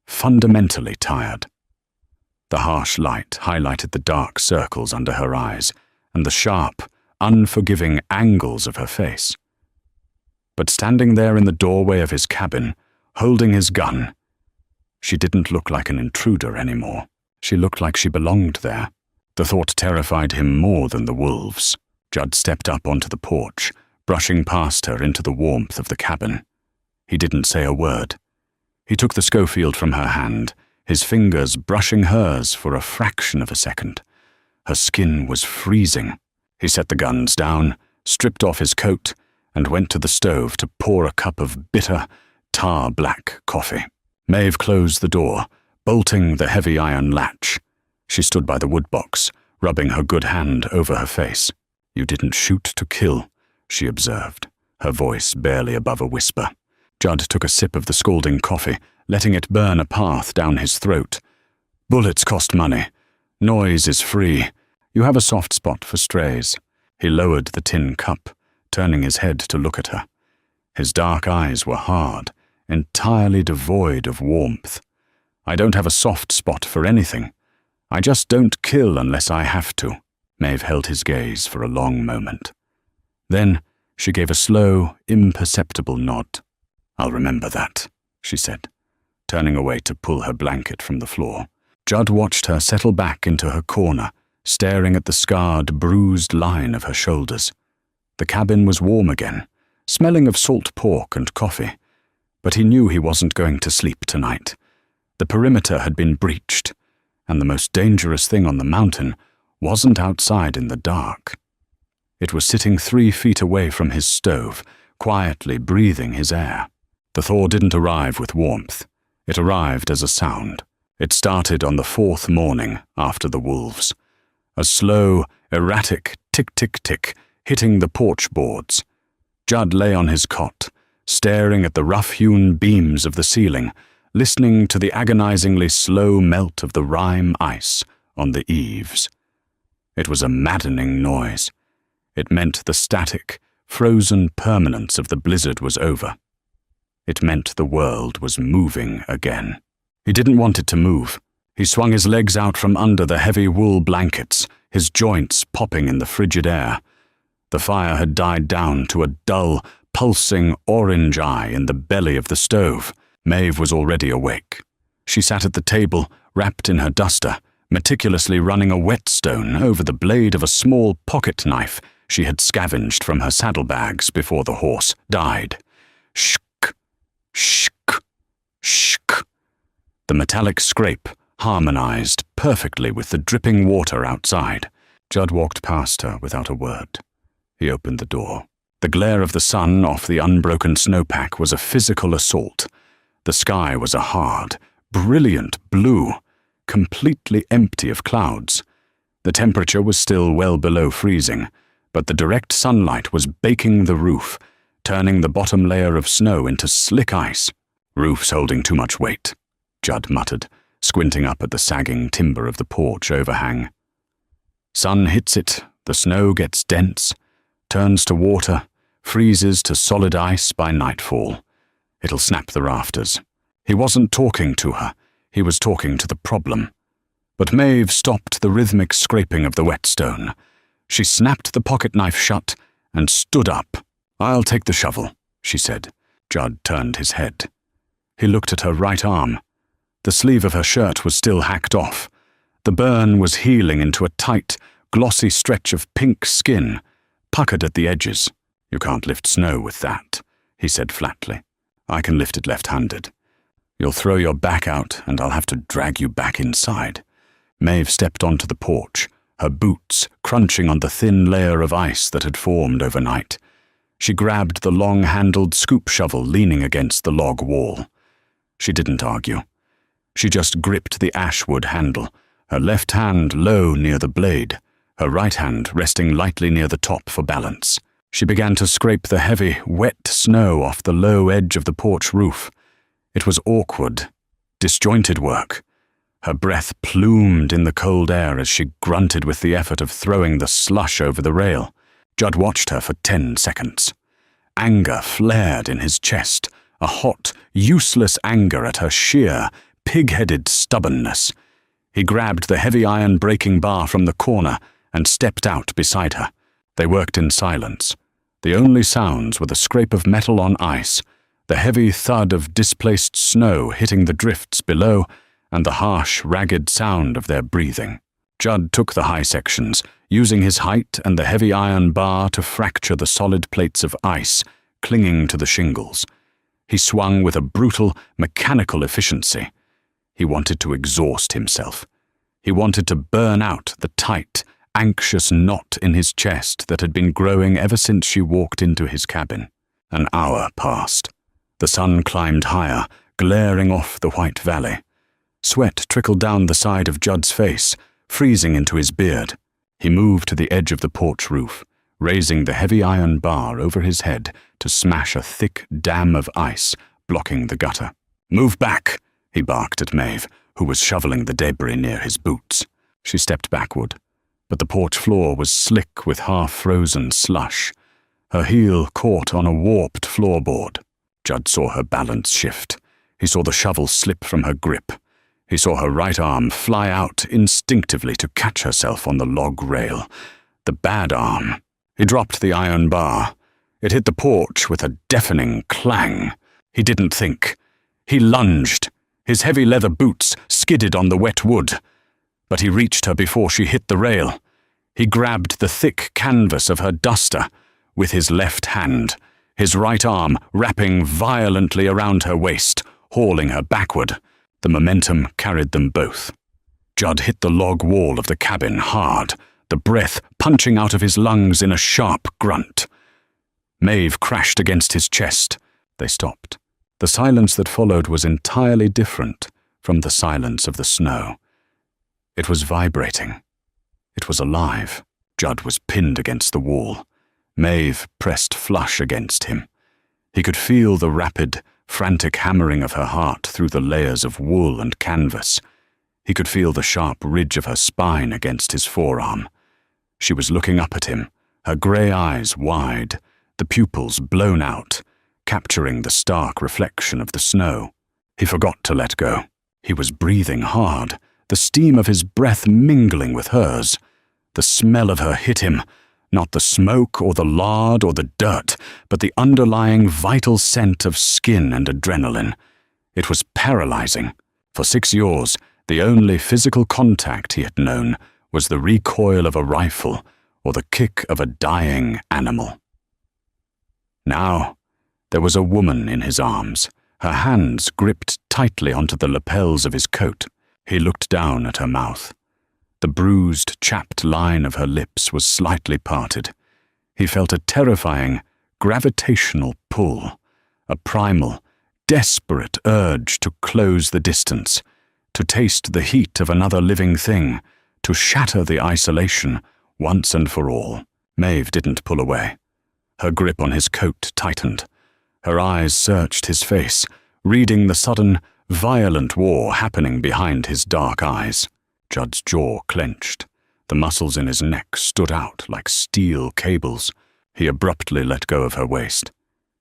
fundamentally tired. The harsh light highlighted the dark circles under her eyes and the sharp, unforgiving angles of her face. But standing there in the doorway of his cabin, holding his gun, she didn't look like an intruder anymore. She looked like she belonged there. The thought terrified him more than the wolves. Judd stepped up onto the porch, brushing past her into the warmth of the cabin. He didn't say a word. He took the Schofield from her hand, his fingers brushing hers for a fraction of a second. Her skin was freezing. He set the guns down, stripped off his coat, and went to the stove to pour a cup of bitter, tar-black coffee. Maeve closed the door, bolting the heavy iron latch. She stood by the woodbox, rubbing her good hand over her face. "You didn't shoot to kill," she observed, her voice barely above a whisper. Judd took a sip of the scalding coffee, letting it burn a path down his throat. "Bullets cost money. Noise is free. You have a soft spot for strays." He lowered the tin cup, turning his head to look at her. His dark eyes were hard, entirely devoid of warmth. "I don't have a soft spot for anything. I just don't kill unless I have to." Maeve held his gaze for a long moment. Then she gave a slow, imperceptible nod. "I'll remember that," she said, turning away to pull her blanket from the floor. Judd watched her settle back into her corner, staring at the scarred, bruised line of her shoulders. The cabin was warm again, smelling of salt pork and coffee, but he knew he wasn't going to sleep tonight. The perimeter had been breached, and the most dangerous thing on the mountain wasn't outside in the dark. It was sitting 3 feet away from his stove, quietly breathing his air. The thaw didn't arrive with warmth. It arrived as a sound. It started on the 4th morning after the wolves. A slow, erratic tick-tick-tick hitting the porch boards. Judd lay on his cot, staring at the rough-hewn beams of the ceiling, listening to the agonizingly slow melt of the rime ice on the eaves. It was a maddening noise. It meant the static, frozen permanence of the blizzard was over. It meant the world was moving again. He didn't want it to move. He swung his legs out from under the heavy wool blankets, his joints popping in the frigid air. The fire had died down to a dull, pulsing orange eye in the belly of the stove. Maeve was already awake. She sat at the table, wrapped in her duster, meticulously running a whetstone over the blade of a small pocket knife she had scavenged from her saddlebags before the horse died. Shk, shk, shk. The metallic scrape harmonized perfectly with the dripping water outside. Judd walked past her without a word. He opened the door. The glare of the sun off the unbroken snowpack was a physical assault. The sky was a hard, brilliant blue, completely empty of clouds. The temperature was still well below freezing, but the direct sunlight was baking the roof, turning the bottom layer of snow into slick ice. "Roof's holding too much weight," Judd muttered, squinting up at the sagging timber of the porch overhang. Sun hits it, the snow gets dense, turns to water, freezes to solid ice by nightfall. It'll snap the rafters. He wasn't talking to her. He was talking to the problem. But Maeve stopped the rhythmic scraping of the whetstone. She snapped the pocket knife shut and stood up. "I'll take the shovel," she said. Judd turned his head. He looked at her right arm. The sleeve of her shirt was still hacked off. The burn was healing into a tight, glossy stretch of pink skin, puckered at the edges. "You can't lift snow with that," he said flatly. "I can lift it left-handed. You'll throw your back out and I'll have to drag you back inside." Maeve stepped onto the porch, her boots crunching on the thin layer of ice that had formed overnight. She grabbed the long-handled scoop shovel leaning against the log wall. She didn't argue. She just gripped the ashwood handle, her left hand low near the blade, her right hand resting lightly near the top for balance. She began to scrape the heavy, wet snow off the low edge of the porch roof. It was awkward, disjointed work. Her breath plumed in the cold air as she grunted with the effort of throwing the slush over the rail. Judd watched her for 10 seconds. Anger flared in his chest, a hot, useless anger at her sheer, pig-headed stubbornness. He grabbed the heavy iron braking bar from the corner and stepped out beside her. They worked in silence. The only sounds were the scrape of metal on ice, the heavy thud of displaced snow hitting the drifts below, and the harsh, ragged sound of their breathing. Judd took the high sections, using his height and the heavy iron bar to fracture the solid plates of ice clinging to the shingles. He swung with a brutal, mechanical efficiency. He wanted to exhaust himself. He wanted to burn out the tight, anxious knot in his chest that had been growing ever since she walked into his cabin. An hour passed. The sun climbed higher, glaring off the white valley. Sweat trickled down the side of Judd's face, freezing into his beard. He moved to the edge of the porch roof, raising the heavy iron bar over his head to smash a thick dam of ice, blocking the gutter. "Move back," he barked at Maeve, who was shoveling the debris near his boots. She stepped backward, but the porch floor was slick with half-frozen slush. Her heel caught on a warped floorboard. Judd saw her balance shift. He saw the shovel slip from her grip. He saw her right arm fly out instinctively to catch herself on the log rail. The bad arm. He dropped the iron bar. It hit the porch with a deafening clang. He didn't think. He lunged. His heavy leather boots skidded on the wet wood. But he reached her before she hit the rail. He grabbed the thick canvas of her duster with his left hand, his right arm wrapping violently around her waist, hauling her backward. The momentum carried them both. Judd hit the log wall of the cabin hard, the breath punching out of his lungs in a sharp grunt. Maeve crashed against his chest. They stopped. The silence that followed was entirely different from the silence of the snow. It was vibrating. It was alive. Judd was pinned against the wall. Maeve pressed flush against him. He could feel the rapid, frantic hammering of her heart through the layers of wool and canvas. He could feel the sharp ridge of her spine against his forearm. She was looking up at him, her grey eyes wide, the pupils blown out, capturing the stark reflection of the snow. He forgot to let go. He was breathing hard, the steam of his breath mingling with hers. The smell of her hit him, not the smoke or the lard or the dirt, but the underlying vital scent of skin and adrenaline. It was paralyzing. For 6 years, the only physical contact he had known was the recoil of a rifle or the kick of a dying animal. Now, there was a woman in his arms, her hands gripped tightly onto the lapels of his coat. He looked down at her mouth. The bruised, chapped line of her lips was slightly parted. He felt a terrifying, gravitational pull, a primal, desperate urge to close the distance, to taste the heat of another living thing, to shatter the isolation once and for all. Maeve didn't pull away. Her grip on his coat tightened. Her eyes searched his face, reading the sudden, violent war happening behind his dark eyes. Judd's jaw clenched. The muscles in his neck stood out like steel cables. He abruptly let go of her waist.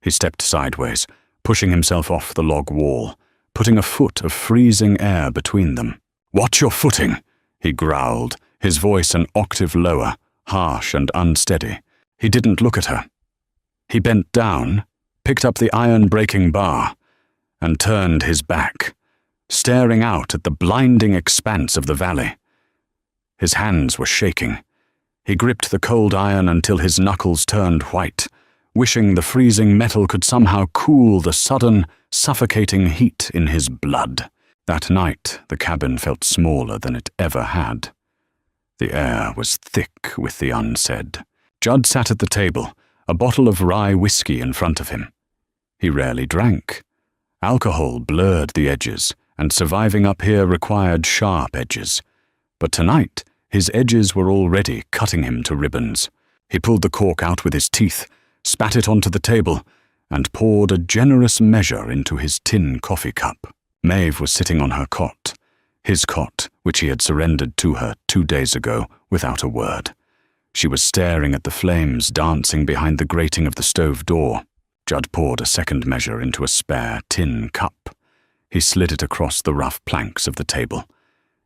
He stepped sideways, pushing himself off the log wall, putting a foot of freezing air between them. "Watch your footing," he growled, his voice an octave lower, harsh and unsteady. He didn't look at her. He bent down, picked up the iron-breaking bar, and turned his back, staring out at the blinding expanse of the valley. His hands were shaking. He gripped the cold iron until his knuckles turned white, wishing the freezing metal could somehow cool the sudden, suffocating heat in his blood. That night, the cabin felt smaller than it ever had. The air was thick with the unsaid. Judd sat at the table, a bottle of rye whiskey in front of him. He rarely drank. Alcohol blurred the edges, and surviving up here required sharp edges. But tonight, his edges were already cutting him to ribbons. He pulled the cork out with his teeth, spat it onto the table, and poured a generous measure into his tin coffee cup. Maeve was sitting on her cot, his cot, which he had surrendered to her 2 days ago without a word. She was staring at the flames dancing behind the grating of the stove door. Judd poured a second measure into a spare tin cup. He slid it across the rough planks of the table.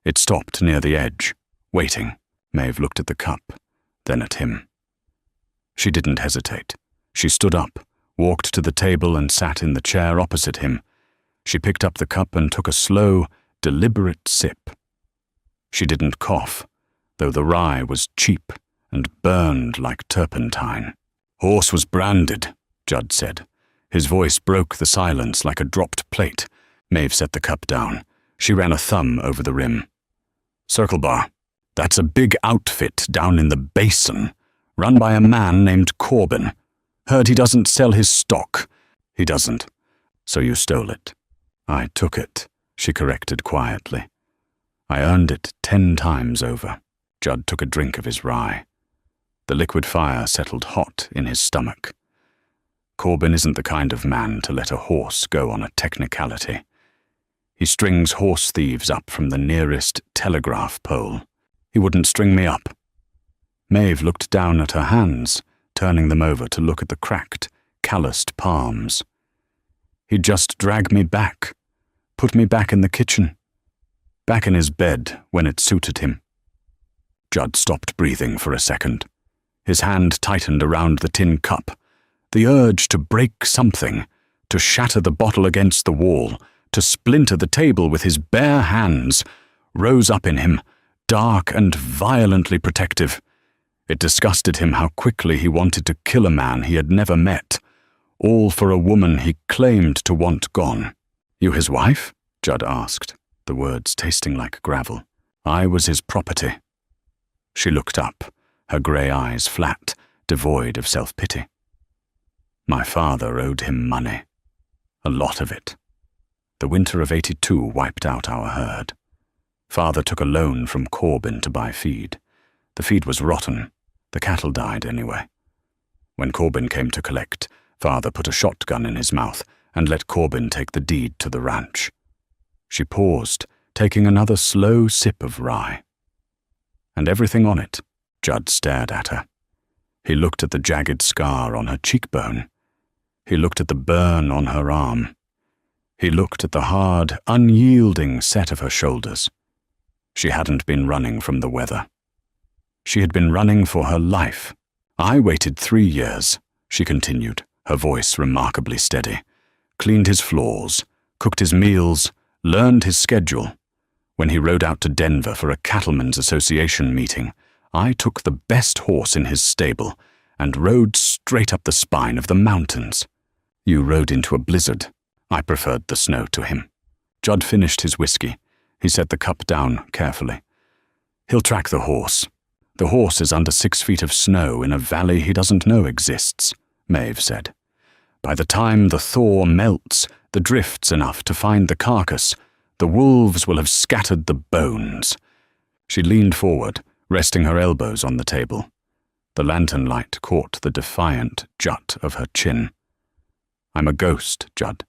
It stopped near the edge, waiting. Maeve looked at the cup, then at him. She didn't hesitate. She stood up, walked to the table and sat in the chair opposite him. She picked up the cup and took a slow, deliberate sip. She didn't cough, though the rye was cheap and burned like turpentine. "Horse was branded," Judd said. His voice broke the silence like a dropped plate. Maeve set the cup down. She ran a thumb over the rim. "Circle bar. That's a big outfit down in the basin, run by a man named Corbin. Heard he doesn't sell his stock." "He doesn't. So you stole it." "I took it," she corrected quietly. "I earned it 10 times over." Judd took a drink of his rye. The liquid fire settled hot in his stomach. Corbin isn't the kind of man to let a horse go on a technicality. He strings horse thieves up from the nearest telegraph pole. He wouldn't string me up. Maeve looked down at her hands, turning them over to look at the cracked, calloused palms. He'd just drag me back, put me back in the kitchen, back in his bed when it suited him. Judd stopped breathing for a second. His hand tightened around the tin cup. The urge to break something, to shatter the bottle against the wall, to splinter the table with his bare hands, rose up in him, dark and violently protective. It disgusted him how quickly he wanted to kill a man he had never met, all for a woman he claimed to want gone. "You his wife?" Judd asked, the words tasting like gravel. I was his property. She looked up, her grey eyes flat, devoid of self-pity. My father owed him money. A lot of it. The winter of '82 wiped out our herd. Father took a loan from Corbin to buy feed. The feed was rotten. The cattle died anyway. When Corbin came to collect, Father put a shotgun in his mouth and let Corbin take the deed to the ranch. She paused, taking another slow sip of rye. And everything on it. Judd stared at her. He looked at the jagged scar on her cheekbone. He looked at the burn on her arm. He looked at the hard, unyielding set of her shoulders. She hadn't been running from the weather. She had been running for her life. I waited 3 years, she continued, her voice remarkably steady. Cleaned his floors, cooked his meals, learned his schedule. When he rode out to Denver for a Cattlemen's Association meeting, I took the best horse in his stable and rode straight up the spine of the mountains. You rode into a blizzard. I preferred the snow to him. Judd finished his whiskey. He set the cup down carefully. He'll track the horse. The horse is under 6 feet of snow in a valley he doesn't know exists, Maeve said. By the time the thaw melts the drifts enough to find the carcass, the wolves will have scattered the bones. She leaned forward, resting her elbows on the table. The lantern light caught the defiant jut of her chin. I'm a ghost, Judd.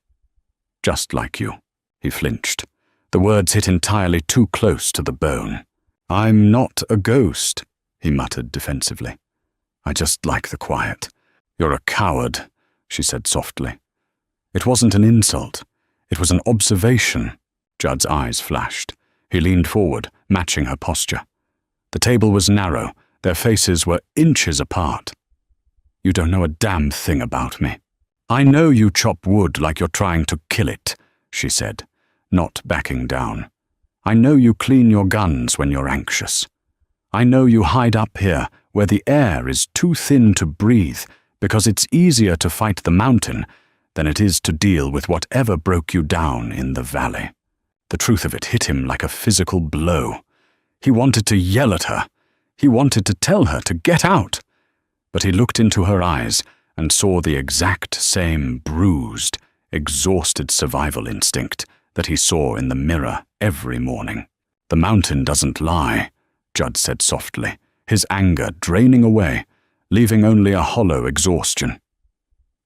Just like you. He flinched. The words hit entirely too close to the bone. I'm not a ghost, he muttered defensively. I just like the quiet. You're a coward, she said softly. It wasn't an insult. It was an observation. Judd's eyes flashed. He leaned forward, matching her posture. The table was narrow. Their faces were inches apart. You don't know a damn thing about me. I know you chop wood like you're trying to kill it, she said, not backing down. I know you clean your guns when you're anxious. I know you hide up here where the air is too thin to breathe because it's easier to fight the mountain than it is to deal with whatever broke you down in the valley. The truth of it hit him like a physical blow. He wanted to yell at her. He wanted to tell her to get out. But he looked into her eyes and saw the exact same bruised, exhausted survival instinct that he saw in the mirror every morning. The mountain doesn't lie, Judd said softly, his anger draining away, leaving only a hollow exhaustion.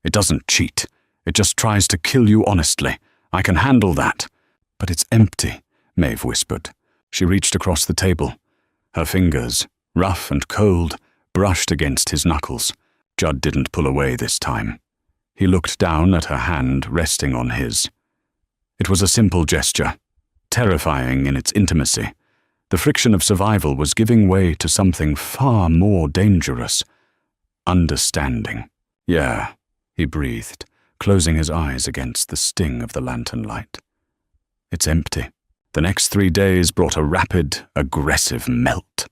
It doesn't cheat. It just tries to kill you honestly. I can handle that. But it's empty, Maeve whispered. She reached across the table. Her fingers, rough and cold, brushed against his knuckles. Judd didn't pull away this time. He looked down at her hand resting on his. It was a simple gesture, terrifying in its intimacy. The friction of survival was giving way to something far more dangerous. Understanding. Yeah, he breathed, closing his eyes against the sting of the lantern light. It's empty. The next 3 days brought a rapid, aggressive melt.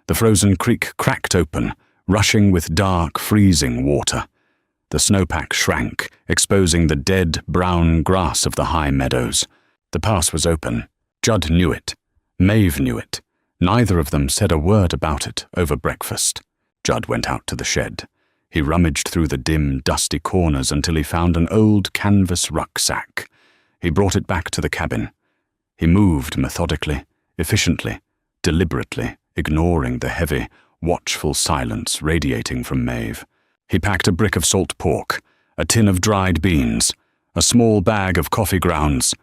The frozen creek cracked open, rushing with dark, freezing water. The snowpack shrank, exposing the dead, brown grass of the high meadows. The pass was open. Judd knew it. Maeve knew it. Neither of them said a word about it over breakfast. Judd went out to the shed. He rummaged through the dim, dusty corners until he found an old canvas rucksack. He brought it back to the cabin. He moved methodically, efficiently, deliberately, ignoring the heavy, watchful silence radiating from Maeve. He packed a brick of salt pork, a tin of dried beans, a small bag of coffee grounds.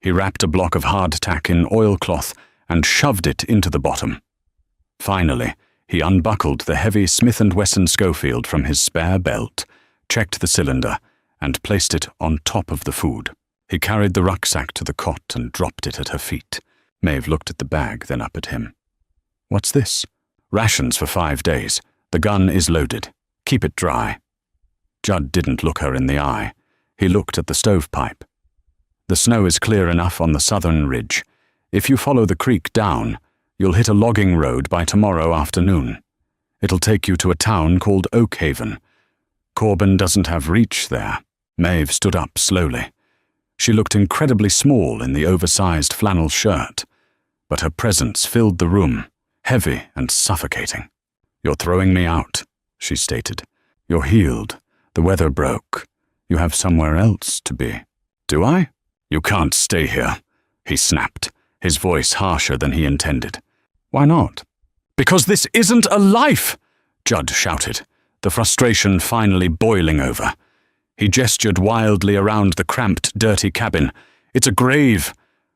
He wrapped a block of hardtack in oilcloth and shoved it into the bottom. Finally, he unbuckled the heavy Smith & Wesson Schofield from his spare belt, checked the cylinder, and placed it on top of the food. He carried the rucksack to the cot and dropped it at her feet. Maeve looked at the bag, then up at him. What's this? Rations for 5 days. The gun is loaded. Keep it dry. Judd didn't look her in the eye. He looked at the stovepipe. The snow is clear enough on the southern ridge. If you follow the creek down, you'll hit a logging road by tomorrow afternoon. It'll take you to a town called Oakhaven. Corbin doesn't have reach there. Maeve stood up slowly. She looked incredibly small in the oversized flannel shirt. but her presence filled the room, heavy and suffocating. "You're throwing me out," she stated. "You're healed. The weather broke. You have somewhere else to be." "Do I?" "You can't stay here," he snapped, his voice harsher than he intended. "Why not?" "Because this isn't a life!" Judd shouted, the frustration finally boiling over. He gestured wildly around the cramped, dirty cabin. "It's a grave.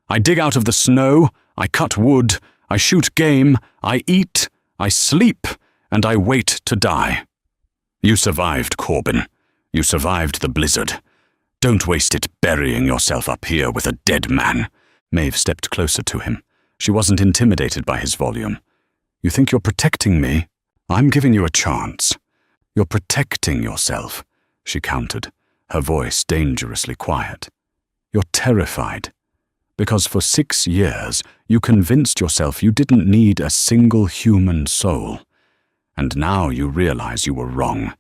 I dig out of the snow, I cut wood, I shoot game, I eat, I sleep, and I wait to die. You survived, Corbin. You survived the blizzard. Don't waste it burying yourself up here with a dead man." Maeve stepped closer to him. She wasn't intimidated by his volume. "You think you're protecting me? I'm giving you a chance." "You're protecting yourself," she countered, her voice dangerously quiet. "You're terrified. Because for 6 years you convinced yourself you didn't need a single human soul. And now you realize you were wrong,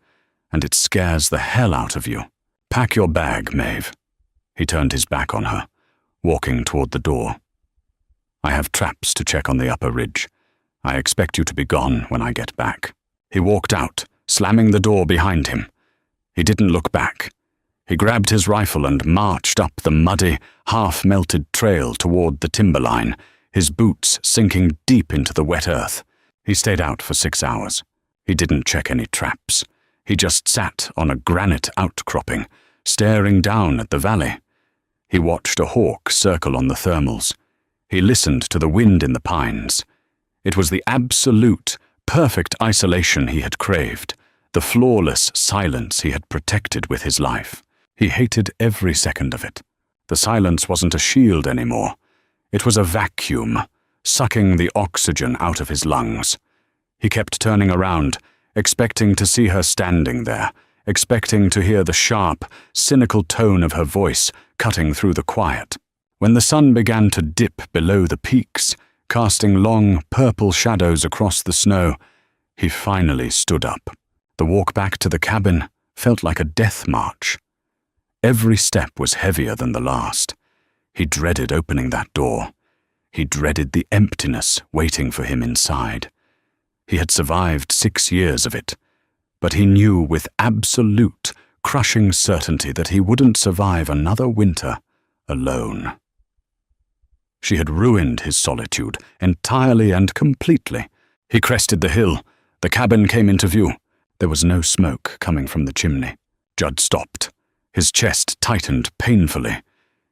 and it scares the hell out of you. Pack your bag, Maeve." He turned his back on her, walking toward the door. "I have traps to check on the upper ridge. I expect you to be gone when I get back." He walked out, slamming the door behind him. He didn't look back. He grabbed his rifle and marched up the muddy, half-melted trail toward the timberline, his boots sinking deep into the wet earth. He stayed out for 6 hours. He didn't check any traps. He just sat on a granite outcropping, staring down at the valley. He watched a hawk circle on the thermals. He listened to the wind in the pines. It was the absolute, perfect isolation he had craved, the flawless silence he had protected with his life. He hated every second of it. The silence wasn't a shield anymore. It was a vacuum, sucking the oxygen out of his lungs. He kept turning around, expecting to see her standing there, expecting to hear the sharp, cynical tone of her voice cutting through the quiet. When the sun began to dip below the peaks, casting long, purple shadows across the snow, he finally stood up. The walk back to the cabin felt like a death march. Every step was heavier than the last. He dreaded opening that door. He dreaded the emptiness waiting for him inside. He had survived 6 years of it, but he knew with absolute, crushing certainty that he wouldn't survive another winter alone. She had ruined his solitude entirely and completely. He crested the hill. The cabin came into view. There was no smoke coming from the chimney. Judd stopped. His chest tightened painfully.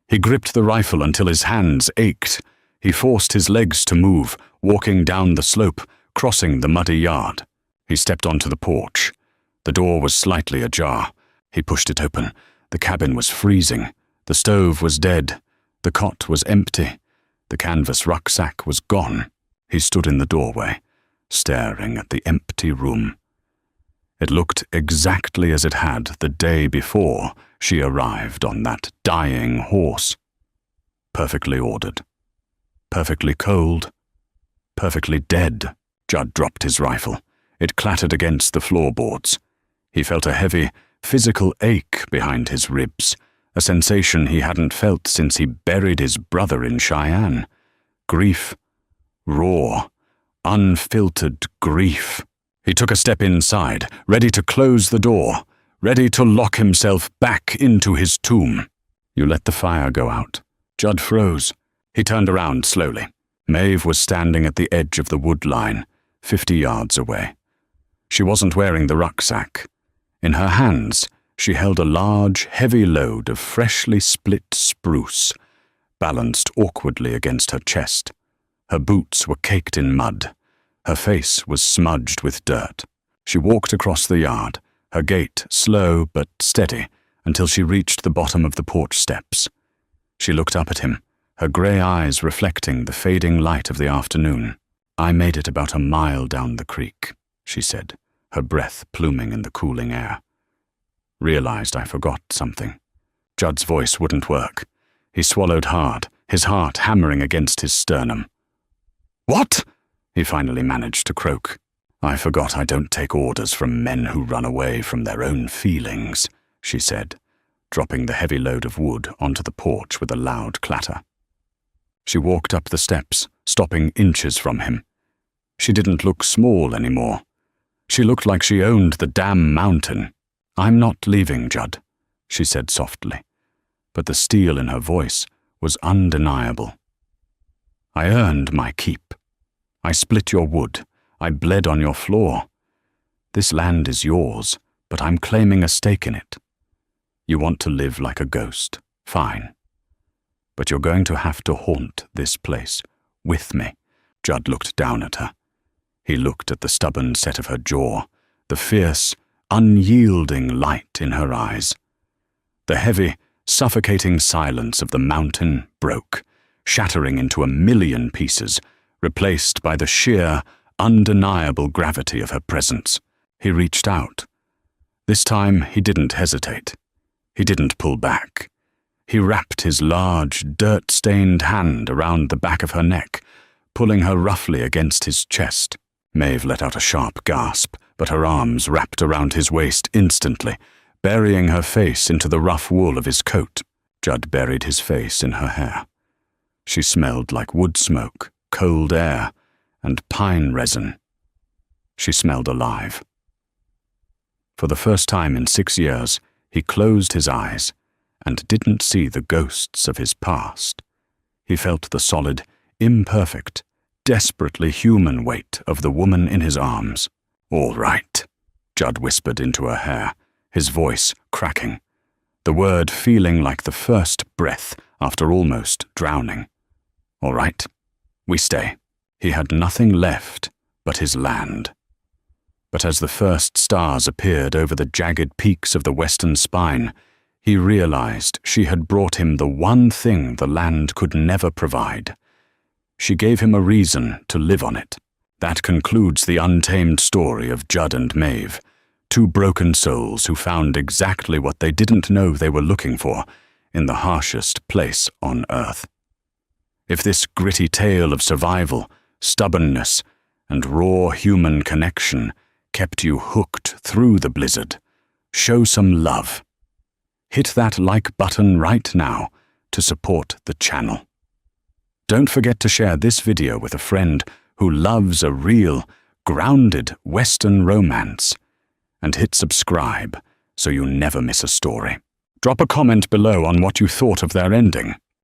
He gripped the rifle until his hands ached. He forced his legs to move, walking down the slope, crossing the muddy yard. He stepped onto the porch. The door was slightly ajar. He pushed it open. The cabin was freezing. The stove was dead. The cot was empty. The canvas rucksack was gone. He stood in the doorway, staring at the empty room. It looked exactly as it had the day before she arrived on that dying horse. Perfectly ordered. Perfectly cold. Perfectly dead. Judd dropped his rifle. It clattered against the floorboards. He felt a heavy, physical ache behind his ribs, a sensation he hadn't felt since he buried his brother in Cheyenne. Grief. Raw, unfiltered grief. He took a step inside, ready to close the door, ready to lock himself back into his tomb. "You let the fire go out." Judd froze. He turned around slowly. Maeve was standing at the edge of the wood line, 50 yards away. She wasn't wearing the rucksack. In her hands, she held a large, heavy load of freshly split spruce, balanced awkwardly against her chest. Her boots were caked in mud. Her face was smudged with dirt. She walked across the yard, her gait slow but steady, until she reached the bottom of the porch steps. She looked up at him, her grey eyes reflecting the fading light of the afternoon. "I made it about a mile down the creek," she said, her breath pluming in the cooling air. "Realized I forgot something." Judd's voice wouldn't work. He swallowed hard, his heart hammering against his sternum. "What?" he finally managed to croak. "I forgot I don't take orders from men who run away from their own feelings," she said, dropping the heavy load of wood onto the porch with a loud clatter. She walked up the steps, stopping inches from him. She didn't look small anymore. She looked like she owned the damn mountain. "I'm not leaving, Judd," she said softly, but the steel in her voice was undeniable. "I earned my keep. I split your wood. I bled on your floor. This land is yours, but I'm claiming a stake in it. You want to live like a ghost, fine. But you're going to have to haunt this place with me." Judd looked down at her. He looked at the stubborn set of her jaw, the fierce, unyielding light in her eyes. The heavy, suffocating silence of the mountain broke, shattering into a million pieces, replaced by the sheer, undeniable gravity of her presence. He reached out. This time he didn't hesitate. He didn't pull back. He wrapped his large, dirt-stained hand around the back of her neck, pulling her roughly against his chest. Maeve let out a sharp gasp, but her arms wrapped around his waist instantly, burying her face into the rough wool of his coat. Judd buried his face in her hair. She smelled like wood smoke, cold air, and pine resin. She smelled alive. For the first time in 6 years, he closed his eyes and didn't see the ghosts of his past. He felt the solid, imperfect, desperately human weight of the woman in his arms. "All right," Judd whispered into her hair, his voice cracking, the word feeling like the first breath after almost drowning. "All right, we stay." He had nothing left but his land. But as the first stars appeared over the jagged peaks of the western spine, he realized she had brought him the one thing the land could never provide. She gave him a reason to live on it. That concludes the untamed story of Judd and Maeve, two broken souls who found exactly what they didn't know they were looking for in the harshest place on earth. If this gritty tale of survival, stubbornness, and raw human connection kept you hooked through the blizzard, show some love. Hit that like button right now to support the channel. Don't forget to share this video with a friend who loves a real, grounded Western romance. And hit subscribe so you never miss a story. Drop a comment below on what you thought of their ending.